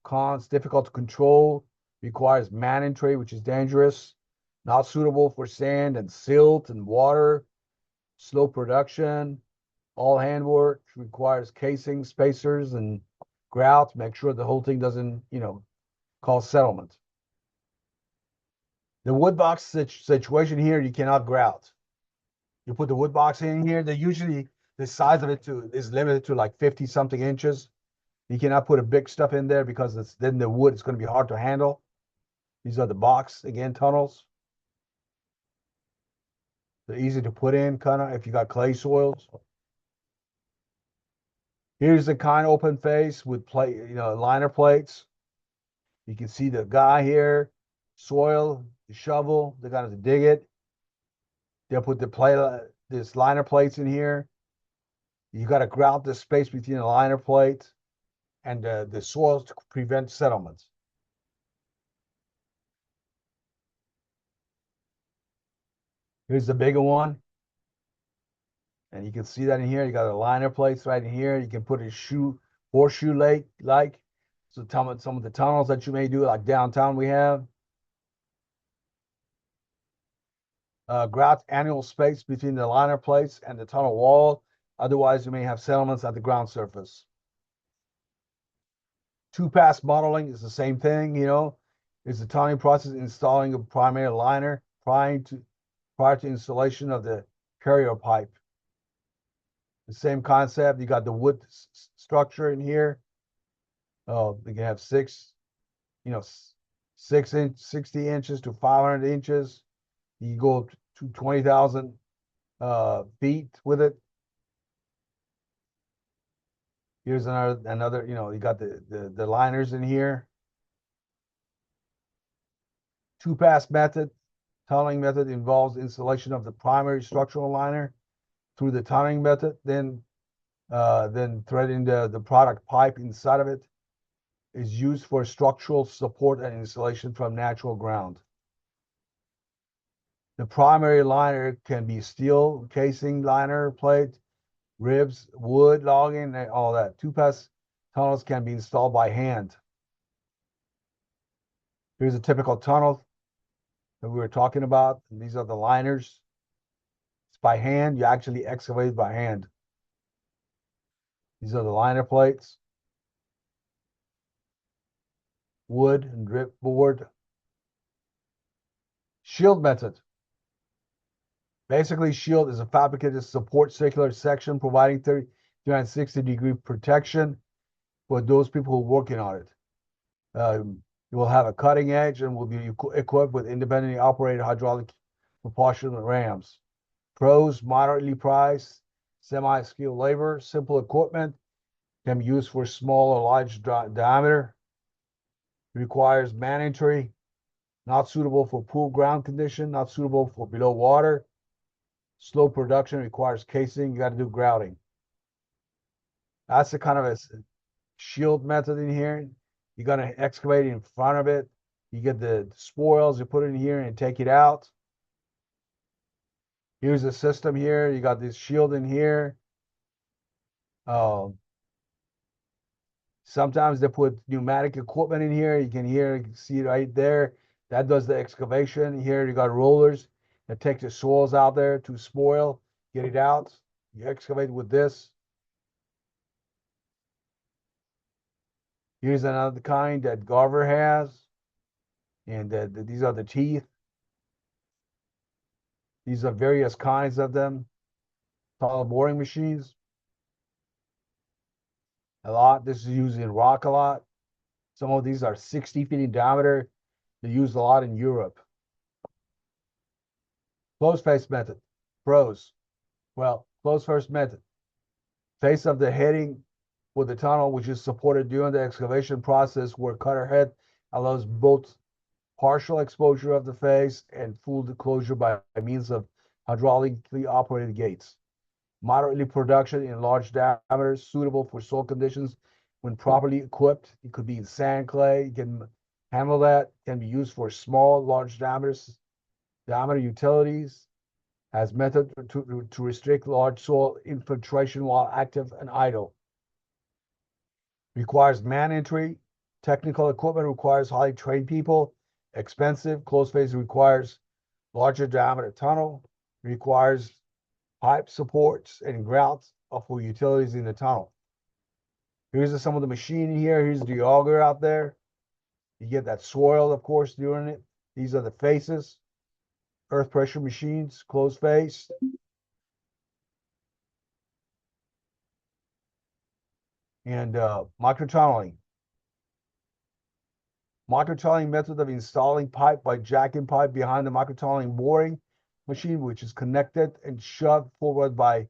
Cons, difficult to control, requires man entry, which is dangerous, not suitable for sand and silt and water, slow production, all handwork, requires casing, spacers, and grout to make sure the whole thing doesn't, cause settlement. The wood box situation here, you cannot grout. You put the wood box in here, they usually, the size of it is limited to like 50 something inches. You cannot put a big stuff in there because then the wood is going to be hard to handle. These are the box, again, tunnels. They're easy to put in, kind of, if you got clay soils. Here's the kind of open face with liner plates. You can see the guy here, soil, the shovel, they got to dig it. They'll put this liner plates in here. You got to grout the space between the liner plates and the soils to prevent settlements. Here's the bigger one. And you can see that in here. You got a liner plates right in here. You can put a horseshoe lake like. So some of the tunnels that you may do, like downtown we have. Grout annual space between the liner plates and the tunnel wall. Otherwise, you may have settlements at the ground surface. Two-pass modeling is the same thing, It's the tunneling process installing a primary liner prior to installation of the carrier pipe. The same concept. You got the wood structure in here. Oh, they can have 60 inches to 500 inches. You go to 20,000 feet with it. Here's another, you got the liners in here. Two-pass method. Tunneling method involves installation of the primary structural liner through the tunneling method, then threading the product pipe inside of it is used for structural support and installation from natural ground. The primary liner can be steel, casing, liner, plate, ribs, wood, logging, all that. Two-pass tunnels can be installed by hand. Here's a typical tunnel that we were talking about. And these are the liners. It's by hand. You actually excavate by hand. These are the liner plates. Wood and drip board. Shield method. Basically, shield is a fabricated support circular section providing 360-degree protection for those people who are working on it. You will have a cutting edge and will be equipped with independently operated hydraulic propulsion rams. Pros, moderately priced, semi-skilled labor, simple equipment, can be used for small or large diameter. Requires man entry, not suitable for pool ground condition, not suitable for below water. Slow production, requires casing, you got to do grouting. That's the kind of a shield method in here. You're gonna excavate in front of it. You get the spoils, you put it in here and take it out. Here's the system here. You got this shield in here. Sometimes they put pneumatic equipment in here. You can see it right there. That does the excavation. Here you got rollers that take the soils out there to spoil, get it out. You excavate with this. Here's another kind that Garver has. And these are the teeth. These are various kinds of them. Tunnel boring machines. A lot. This is used in rock a lot. Some of these are 60 feet in diameter. They're used a lot in Europe. Closed face method. Pros. Well, closed face method. Face of the heading with the tunnel, which is supported during the excavation process, where cutter head allows both partial exposure of the face and full closure by means of hydraulically operated gates. Moderately production in large diameters, suitable for soil conditions when properly equipped. It could be in sand, clay. You can handle that. Can be used for small, large diameter utilities. Has method to restrict large soil infiltration while active and idle. Requires man entry. Technical equipment requires highly trained people. Expensive. Closed face requires larger diameter tunnel. Requires pipe supports and grouts for utilities in the tunnel. Here's some of the machine here. Here's the auger out there. You get that soil, of course, during it. These are the faces. Earth pressure machines, closed face. And microtunneling. Microtunneling method of installing pipe by jacking pipe behind the microtunneling boring machine, which is connected and shoved forward by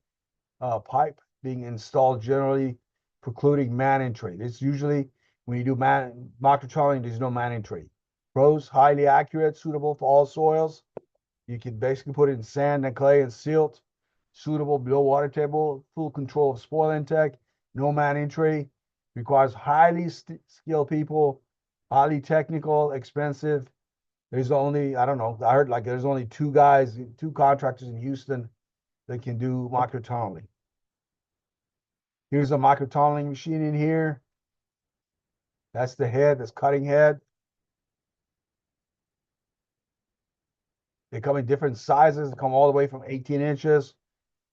pipe being installed, generally precluding man entry. It's usually when you do microtunneling, there's no man entry. Pros, highly accurate, suitable for all soils. You can basically put it in sand and clay and silt. Suitable below water table, full control of spoil intake, no man entry. Requires highly skilled people, highly technical, expensive. There's only, I don't know, I heard like there's only two contractors in Houston that can do microtunneling. Here's a microtunneling machine in here. That's the head, that's cutting head. They come in different sizes. They come all the way from 18 inches.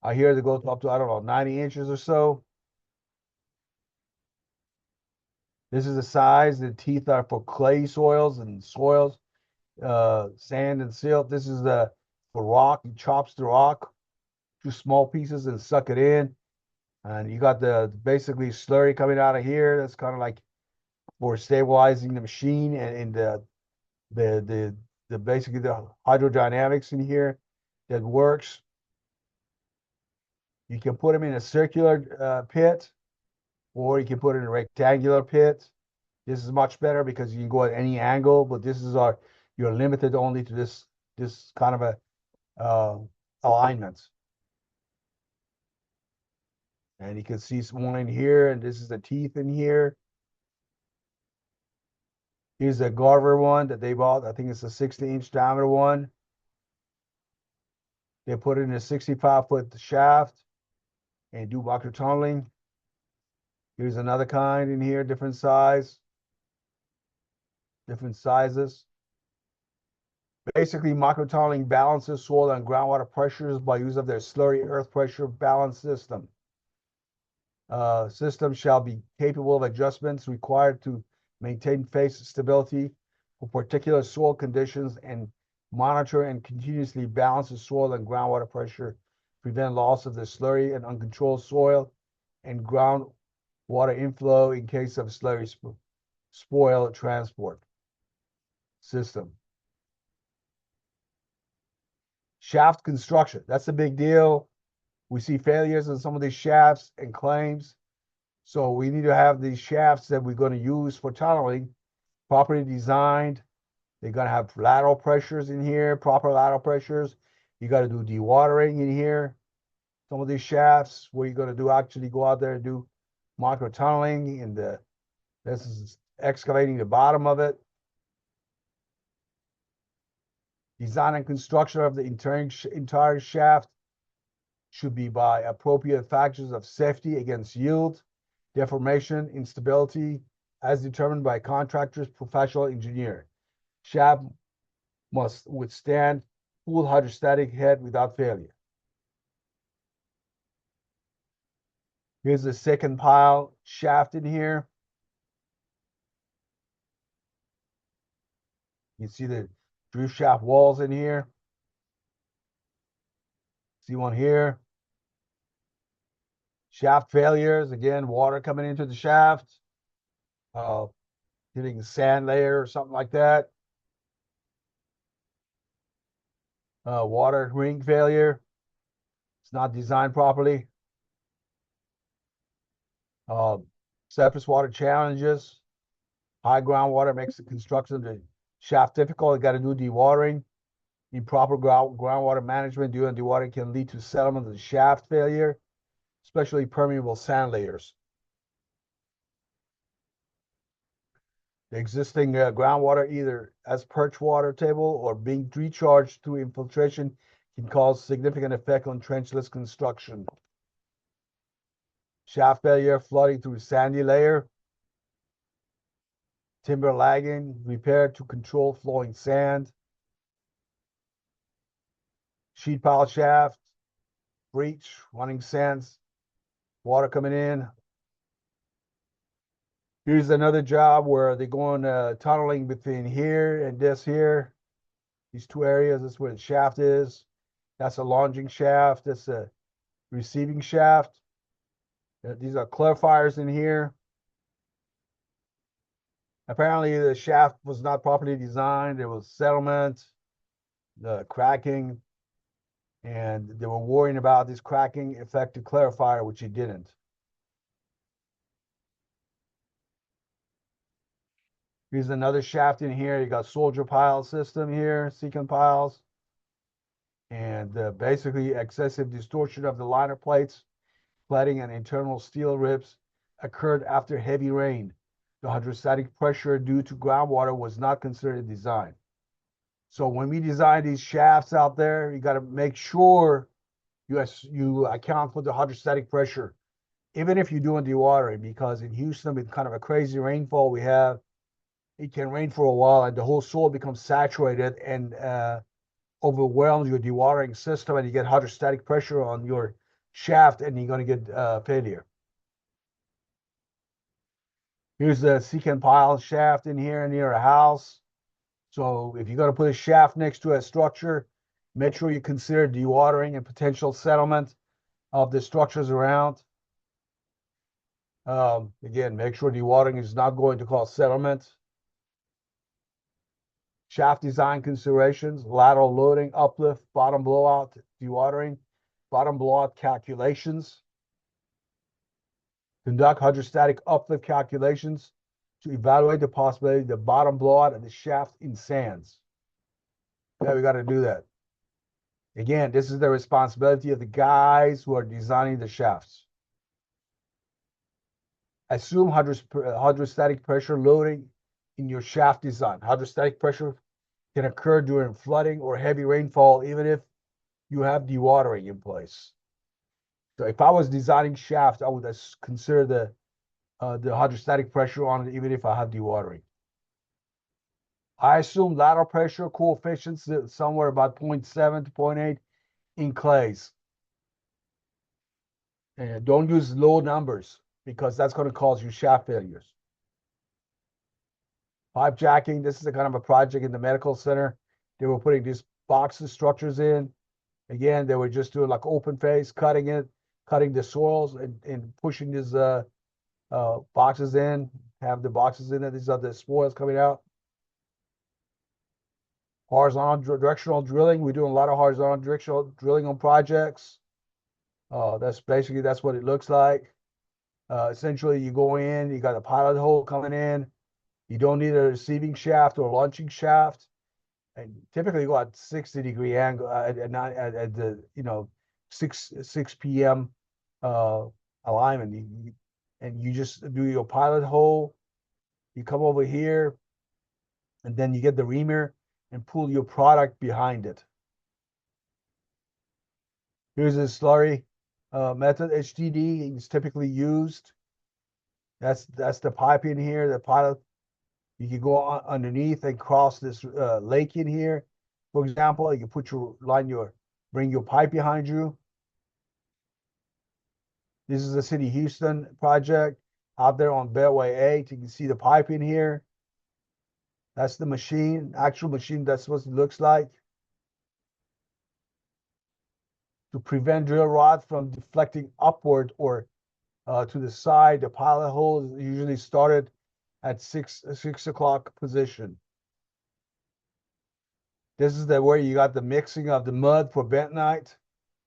I hear they go up to, I don't know, 90 inches or so. This is the size. The teeth are for clay soils and soils, sand and silt. This is for rock. It chops the rock to small pieces and suck it in. And you got the basically slurry coming out of here. That's kind of like for stabilizing the machine and the basically the hydrodynamics in here that works. You can put them in a circular pit, or you can put it in a rectangular pit. This is much better because you can go at any angle, but you're limited only to this kind of a alignment. And you can see some one in here, and this is the teeth in here. Here's a Garver one that they bought. I think it's a 60-inch diameter one. They put it in a 65-foot shaft and do microtunneling. Here's another kind in here, different size, different sizes. Basically, microtunneling balances soil and groundwater pressures by use of their slurry earth pressure balance system. System shall be capable of adjustments required to maintain face stability for particular soil conditions and monitor and continuously balance the soil and groundwater pressure, prevent loss of the slurry and uncontrolled soil and groundwater inflow in case of slurry spoil transport system. Shaft construction, that's a big deal. We see failures in some of these shafts and claims. So we need to have these shafts that we're going to use for tunneling properly designed. They're going to have lateral pressures in here, proper lateral pressures. You got to do dewatering in here. Some of these shafts where you're going to actually go out there and do micro tunneling, and this is excavating the bottom of it. Design and construction of the entire shaft should be by appropriate factors of safety against yield, deformation, instability, as determined by contractor's professional engineer. Shaft must withstand full hydrostatic head without failure. Here's the second pile shaft in here. You see the drift shaft walls in here. See one here. Shaft failures, again, water coming into the shaft, hitting a sand layer or something like that. Water ring failure. It's not designed properly. Surface water challenges. High groundwater makes the construction of the shaft difficult. You got to do dewatering. Improper groundwater management during dewatering can lead to settlement of the shaft failure, especially permeable sand layers. The existing groundwater, either as perch water table or being recharged through infiltration, can cause significant effect on trenchless construction. Shaft failure, flooding through sandy layer. Timber lagging, repair to control flowing sand. Sheet pile shaft, breach, running sands, water coming in. Here's another job where they're going tunneling between here and this here. These two areas, that's where the shaft is. That's a launching shaft. That's a receiving shaft. These are clarifiers in here. Apparently, the shaft was not properly designed. There was settlement, the cracking, and they were worrying about this cracking affected clarifier, which it didn't. Here's another shaft in here. You got soldier pile system here, secant piles, and basically excessive distortion of the liner plates, cladding, and internal steel ribs occurred after heavy rain. The hydrostatic pressure due to groundwater was not considered design. So when we design these shafts out there, you got to make sure you account for the hydrostatic pressure, even if you're doing dewatering, because in Houston, with kind of a crazy rainfall we have, it can rain for a while and the whole soil becomes saturated and overwhelms your dewatering system, and you get hydrostatic pressure on your shaft, and you're going to get failure. Here's the secant pile shaft in here near a house. So if you're going to put a shaft next to a structure, make sure you consider dewatering and potential settlement of the structures around. Again, make sure dewatering is not going to cause settlement. Shaft design considerations, lateral loading, uplift, bottom blowout, dewatering, bottom blowout calculations. Conduct hydrostatic uplift calculations to evaluate the possibility of the bottom blowout of the shaft in sands. Yeah, we got to do that. Again, this is the responsibility of the guys who are designing the shafts. Assume hydrostatic pressure loading in your shaft design. Hydrostatic pressure can occur during flooding or heavy rainfall, even if you have dewatering in place. So if I was designing shaft, I would consider the hydrostatic pressure on it, even if I have dewatering. I assume lateral pressure coefficients somewhere about 0.7 to 0.8 in clays. And don't use low numbers because that's going to cause you shaft failures. Pipe jacking, this is a kind of a project in the medical center. They were putting these boxes structures in. Again, they were just doing like open face, cutting the soils and pushing these boxes in, have the boxes in it. These are the spoils coming out. Horizontal directional drilling. We're doing a lot of horizontal directional drilling on projects. That's what it looks like. Essentially, you go in, you got a pilot hole coming in. You don't need a receiving shaft or launching shaft. And typically, you go at 60-degree angle at the 6 p.m. Alignment. and you just do your pilot hole. You come over here, and then you get the reamer and pull your product behind it. Here's a slurry method. HDD is typically used. That's the pipe in here, the pilot. You can go underneath and cross this lake in here. For example, you can put bring your pipe behind you. This is the City of Houston project out there on Beltway 8. You can see the pipe in here. That's the machine, actual machine. That's what it looks like. To prevent drill rod from deflecting upward or to the side, the pilot hole is usually started at 6 o'clock position. This is where you got the mixing of the mud for bentonite.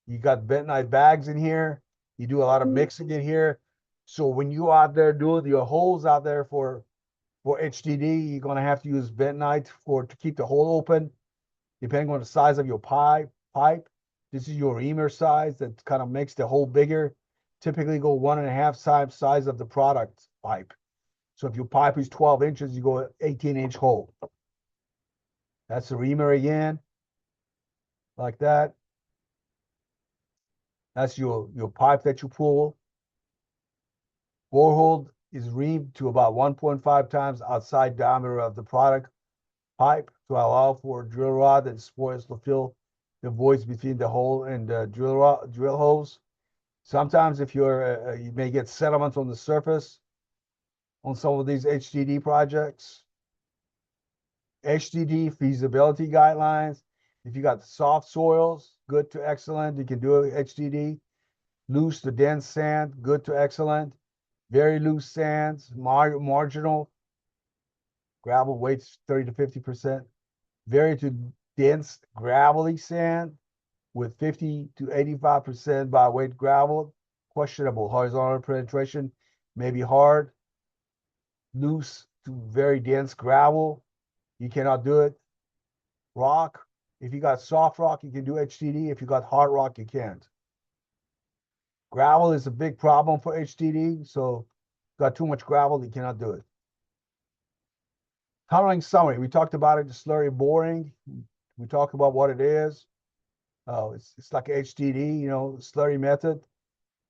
You got bentonite bags in here. You do a lot of mixing in here. So when you out there doing your holes out there for HDD, you're gonna have to use bentonite to keep the hole open, depending on the size of your pipe. This is your reamer size that kind of makes the hole bigger. Typically go 1.5 times size of the product pipe. So if your pipe is 12 inches, you go 18-inch hole. That's the reamer again, like that. That's your pipe that you pull. Borehole is reamed to about 1.5 times outside diameter of the product pipe to allow for drill rod and spoils to fill the voids between the hole and the drill holes. Sometimes if you may get sediments on the surface on some of these HDD projects. HDD feasibility guidelines. If you got soft soils, good to excellent, you can do HDD. Loose to dense sand, good to excellent. Very loose sands, marginal. Gravel weights 30 to 50%. Very to dense gravelly sand with 50 to 85% by weight gravel. Questionable horizontal penetration, maybe hard. Loose to very dense gravel, you cannot do it. Rock, if you got soft rock, you can do HDD. If you got hard rock, you can't. Gravel is a big problem for HDD, so got too much gravel, you cannot do it. Tunneling summary, we talked about it, the slurry boring. We talked about what it is. It's like HDD, slurry method.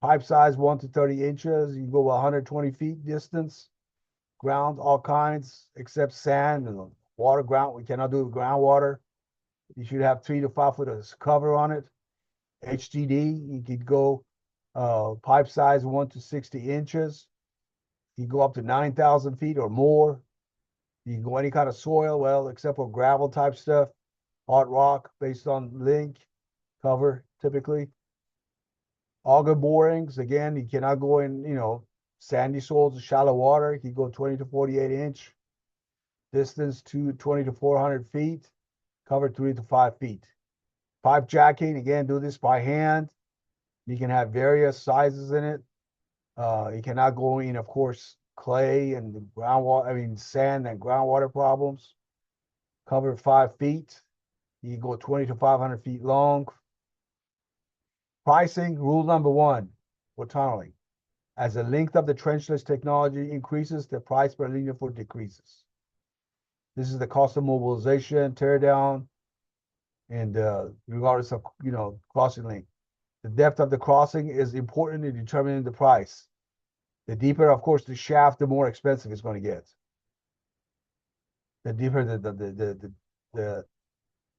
Pipe size 1 to 30 inches. You go 120 feet distance. Ground, all kinds, except sand and water ground. We cannot do groundwater. You should have 3 to 5 foot of cover on it. HDD, you could go pipe size 1 to 60 inches. You go up to 9,000 feet or more. You can go any kind of soil, well, except for gravel type stuff, hard rock based on link, cover typically. Auger borings, again, you cannot go in, sandy soils or shallow water. You can go 20 to 48 inch. Distance to 20 to 400 feet. Cover 3 to 5 feet. Pipe jacking, again, do this by hand. You can have various sizes in it. You cannot go in, of course, clay and groundwater, sand and groundwater problems. Cover 5 feet. You can go 20 to 500 feet long. Pricing, rule number 1 for tunneling. As the length of the trenchless technology increases, the price per linear foot decreases. This is the cost of mobilization, tear down, and regardless of, crossing length. The depth of the crossing is important in determining the price. The deeper, of course, the shaft, the more expensive it's going to get. The deeper the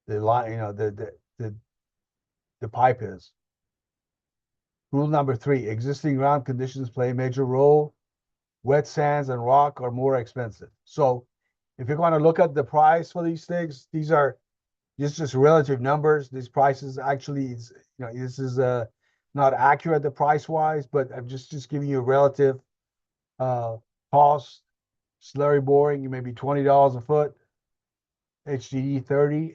line, the pipe is. Rule number 3, existing ground conditions play a major role. Wet sands and rock are more expensive. So if you're going to look at the price for these things, these are just relative numbers. These prices actually, this is not accurate the price wise, but I'm just giving you a relative cost. Slurry boring, maybe $20 a foot. HDD 30,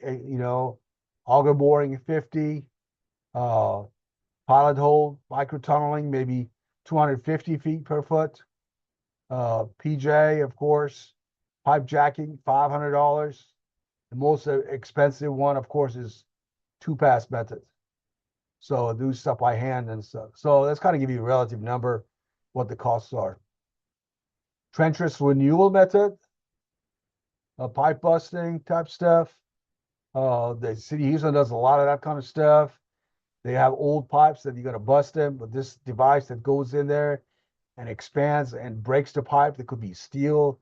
auger boring 50. Pilot hole, micro tunneling, maybe 250 feet per foot. PJ, of course. Pipe jacking, $500. The most expensive one, of course, is 2-pass method. So do stuff by hand and stuff. So that's kind of give you a relative number what the costs are. Trenchless renewal method, pipe busting type stuff. The city of Houston does a lot of that kind of stuff. They have old pipes that you're gonna bust them with this device that goes in there and expands and breaks the pipe. That could be steel,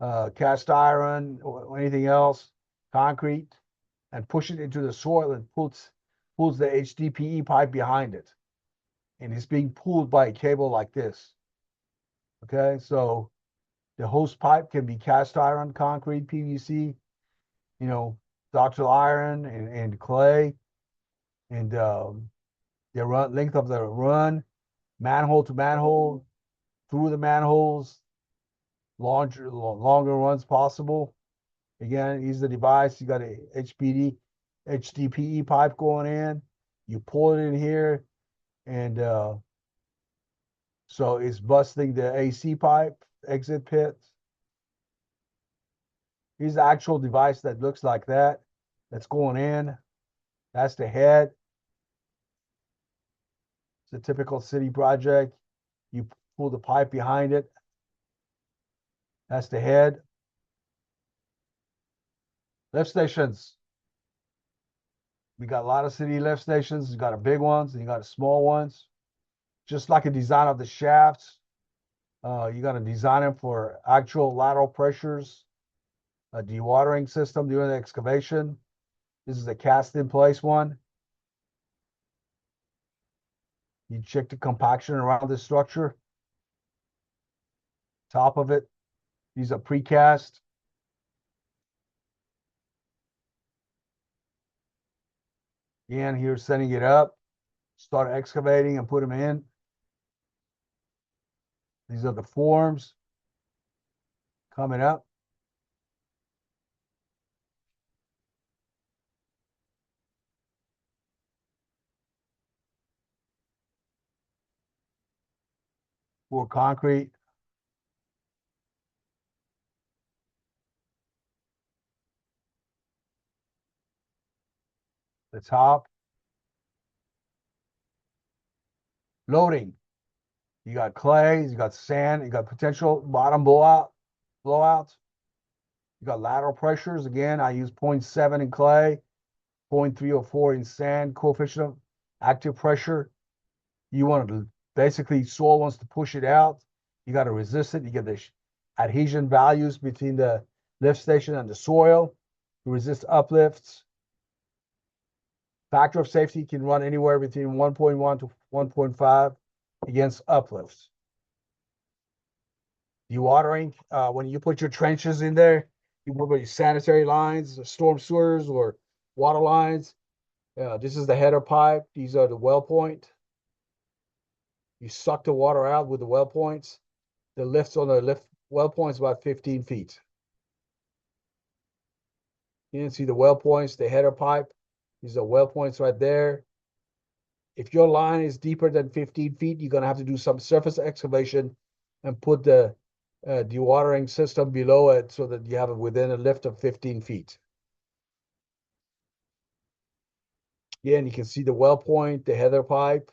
cast iron, or anything else, concrete, and push it into the soil and pulls the HDPE pipe behind it. And it's being pulled by a cable like this. Okay, so the hose pipe can be cast iron, concrete, PVC, ductile iron and clay. And the length of the run, manhole to manhole, through the manholes, longer runs possible. Again, use the device. You got a HDPE pipe going in. You pull it in here, and so it's busting the AC pipe exit pits. Here's the actual device that looks like that. That's going in. That's the head. It's a typical city project. You pull the pipe behind it. That's the head. Lift stations. We got a lot of city lift stations. You got a big ones and you got a small ones. Just like a design of the shafts. You got to design them for actual lateral pressures, a dewatering system during the excavation. This is a cast in place one. You check the compaction around the structure. Top of it. These are precast. Again, here setting it up. Start excavating and put them in. These are the forms coming up. For concrete. The top. Loading. You got clay, you got sand, you got potential bottom blowouts. You got lateral pressures. Again, I use 0.7 in clay, 0.304 in sand, coefficient of active pressure. You want to basically, soil wants to push it out. You got to resist it. You get the adhesion values between the lift station and the soil to resist uplifts. Factor of safety can run anywhere between 1.1 to 1.5 against uplifts. Dewatering, when you put your trenches in there, you put your sanitary lines, storm sewers, or water lines. This is the header pipe. These are the well point. You suck the water out with the well points. The lifts on the well points about 15 feet. You can see the well points, the header pipe. These are well points right there. If your line is deeper than 15 feet, you're going to have to do some surface excavation and put the dewatering system below it so that you have it within a lift of 15 feet. Again, you can see the well point, the header pipe.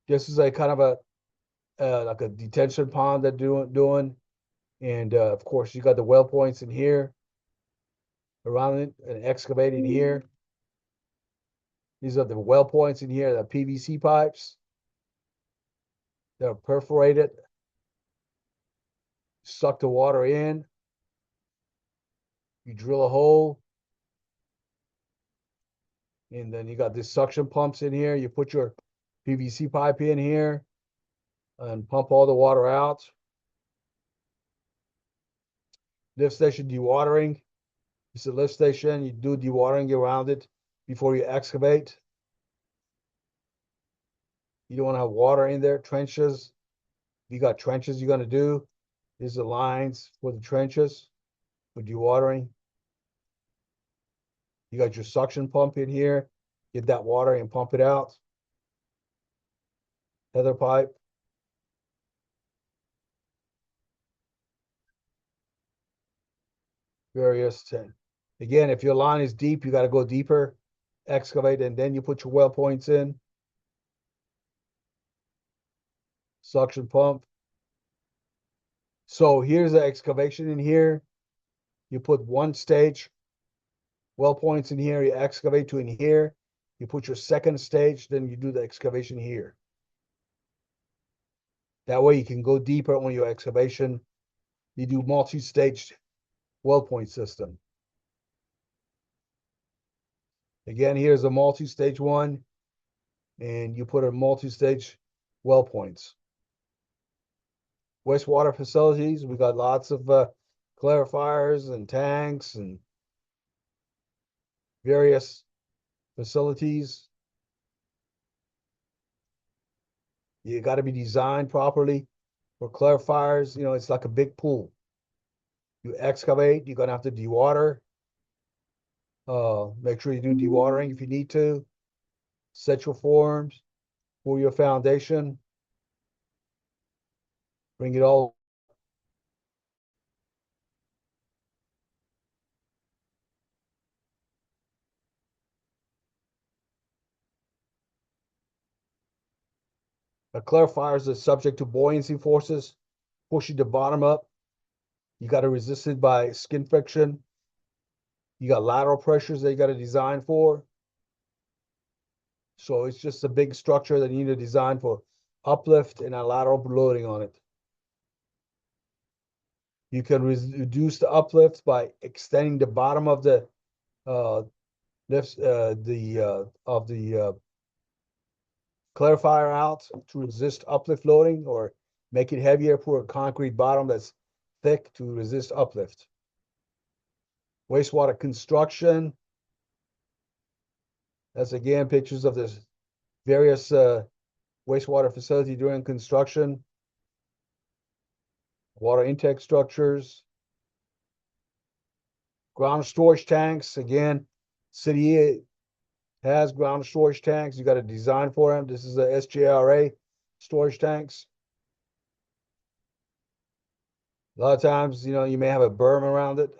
This is a kind of a like a detention pond they're doing. And of course, you got the well points in here, around it, and excavating here. These are the well points in here, the PVC pipes. They're perforated. Suck the water in. You drill a hole. And then you got these suction pumps in here. You put your PVC pipe in here and pump all the water out. Lift station dewatering. It's a lift station. You do dewatering around it before you excavate. You don't want to have water in there. Trenches. If you got trenches you're going to do, these are lines for the trenches for dewatering. You got your suction pump in here. Get that water and pump it out. Header pipe. Various. Again, if your line is deep, you got to go deeper, excavate, and then you put your well points in. suction pump. So here's the excavation in here. You put one stage well points in here, you excavate to in here, you put your second stage, then you do the excavation here. That way you can go deeper on your excavation. You do multi-stage well point system. Again, here's a multi-stage one, and you put a multi-stage well points. Wastewater facilities, we got lots of clarifiers and tanks and various facilities. You got to be designed properly for clarifiers. You know, it's like a big pool. You excavate, you're gonna have to dewater. Make sure you do dewatering if you need to. Set your forms for your foundation. Bring it all. Clarifiers are subject to buoyancy forces, pushing the bottom up. You got to resist it by skin friction. You got lateral pressures that you got to design for. So it's just a big structure that you need to design for uplift and a lateral loading on it. You can reduce the uplift by extending the bottom of the lifts of the clarifier out to resist uplift loading, or make it heavier for a concrete bottom that's thick to resist uplift. Wastewater construction. That's again pictures of the various wastewater facility during construction. Water intake structures. Ground storage tanks. Again, city has ground storage tanks. You got to design for them. This is a SJRA storage tanks. A lot of times, you know, you may have a berm around it.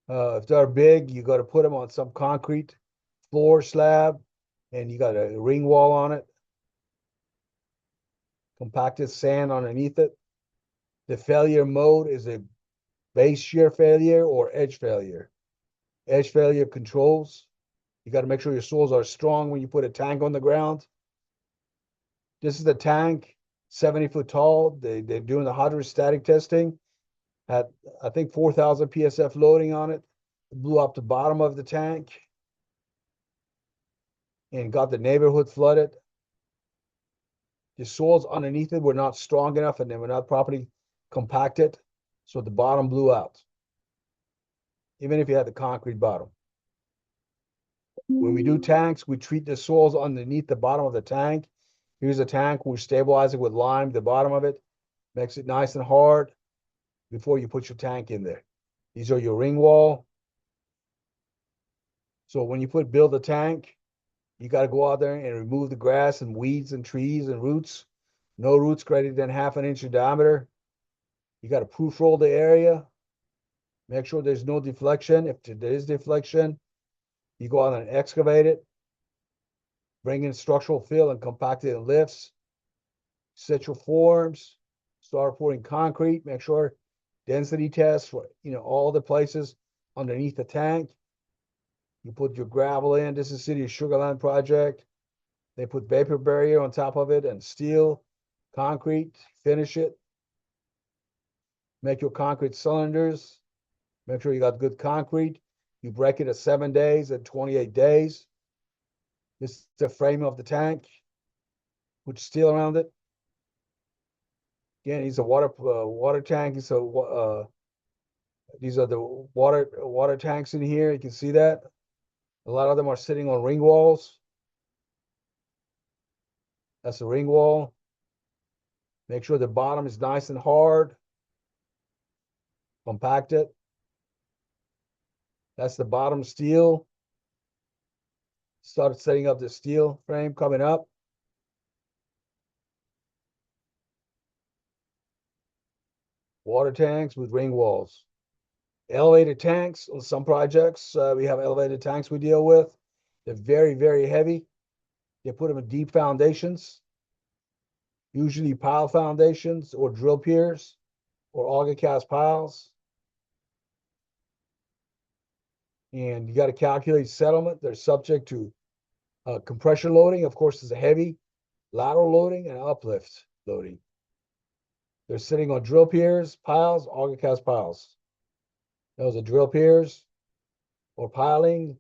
If they're big, you got to put them on some concrete floor slab, and you got a ring wall on it. Compacted sand underneath it. The failure mode is a base shear failure or edge failure. Edge failure controls. You got to make sure your soils are strong when you put a tank on the ground. This is the tank, 70 foot tall. They're doing the hydrostatic testing at, I think, 4,000 PSF loading on it. It blew up the bottom of the tank and got the neighborhood flooded. The soils underneath it were not strong enough and they were not properly compacted, so the bottom blew out, even if you had the concrete bottom. When we do tanks, we treat the soils underneath the bottom of the tank. Here's a tank, we stabilize it with lime, the bottom of it, makes it nice and hard before you put your tank in there. These are your ring wall. So when you build a tank, you got to go out there and remove the grass and weeds and trees and roots. No roots greater than 1/2 inch in diameter. You got to proof roll the area. Make sure there's no deflection. If there is deflection, you go out and excavate it. Bring in structural fill and compact it in lifts. Set your forms. Start pouring concrete. Make sure density tests for, you know, all the places underneath the tank. You put your gravel in. This is City of Sugar Land project. They put vapor barrier on top of it and steel, concrete, finish it. Make your concrete cylinders. Make sure you got good concrete. You break it at 7 days and 28 days. This is the frame of the tank. Put steel around it. Again, these are water tank. So these are the water tanks in here. You can see that. A lot of them are sitting on ring walls. That's a ring wall. Make sure the bottom is nice and hard. Compact it. That's the bottom steel. Start setting up the steel frame coming up. Water tanks with ring walls. Elevated tanks on some projects. We have elevated tanks we deal with. They're very, very heavy. They put them in deep foundations. usually pile foundations or drill piers or auger cast piles. And you got to calculate settlement. They're subject to compression loading. Of course, there's a heavy lateral loading and uplift loading. They're sitting on drill piers, piles, auger cast piles. Those are drill piers or piling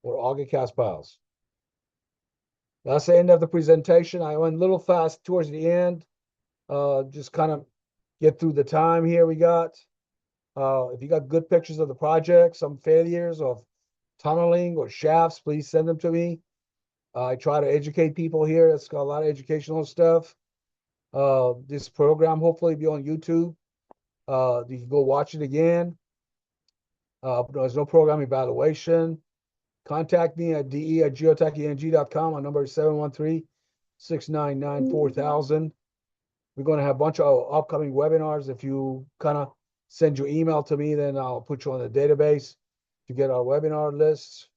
or auger cast piles. That's the end of the presentation. I went a little fast towards the end. Just kind of get through the time here we got. If you got good pictures of the project, some failures of tunneling or shafts, please send them to me. I try to educate people here. It's got a lot of educational stuff. This program hopefully be on YouTube. You can go watch it again. There's no program evaluation. Contact me at de@geotecheng.com. My number is 713-699-4000. We're going to have a bunch of upcoming webinars. If you kind of send your email to me, then I'll put you on the database to get our webinar lists.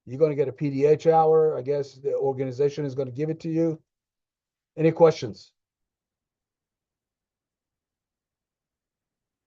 You're going to get a PDH hour. I guess the organization is going to give it to you. Any questions?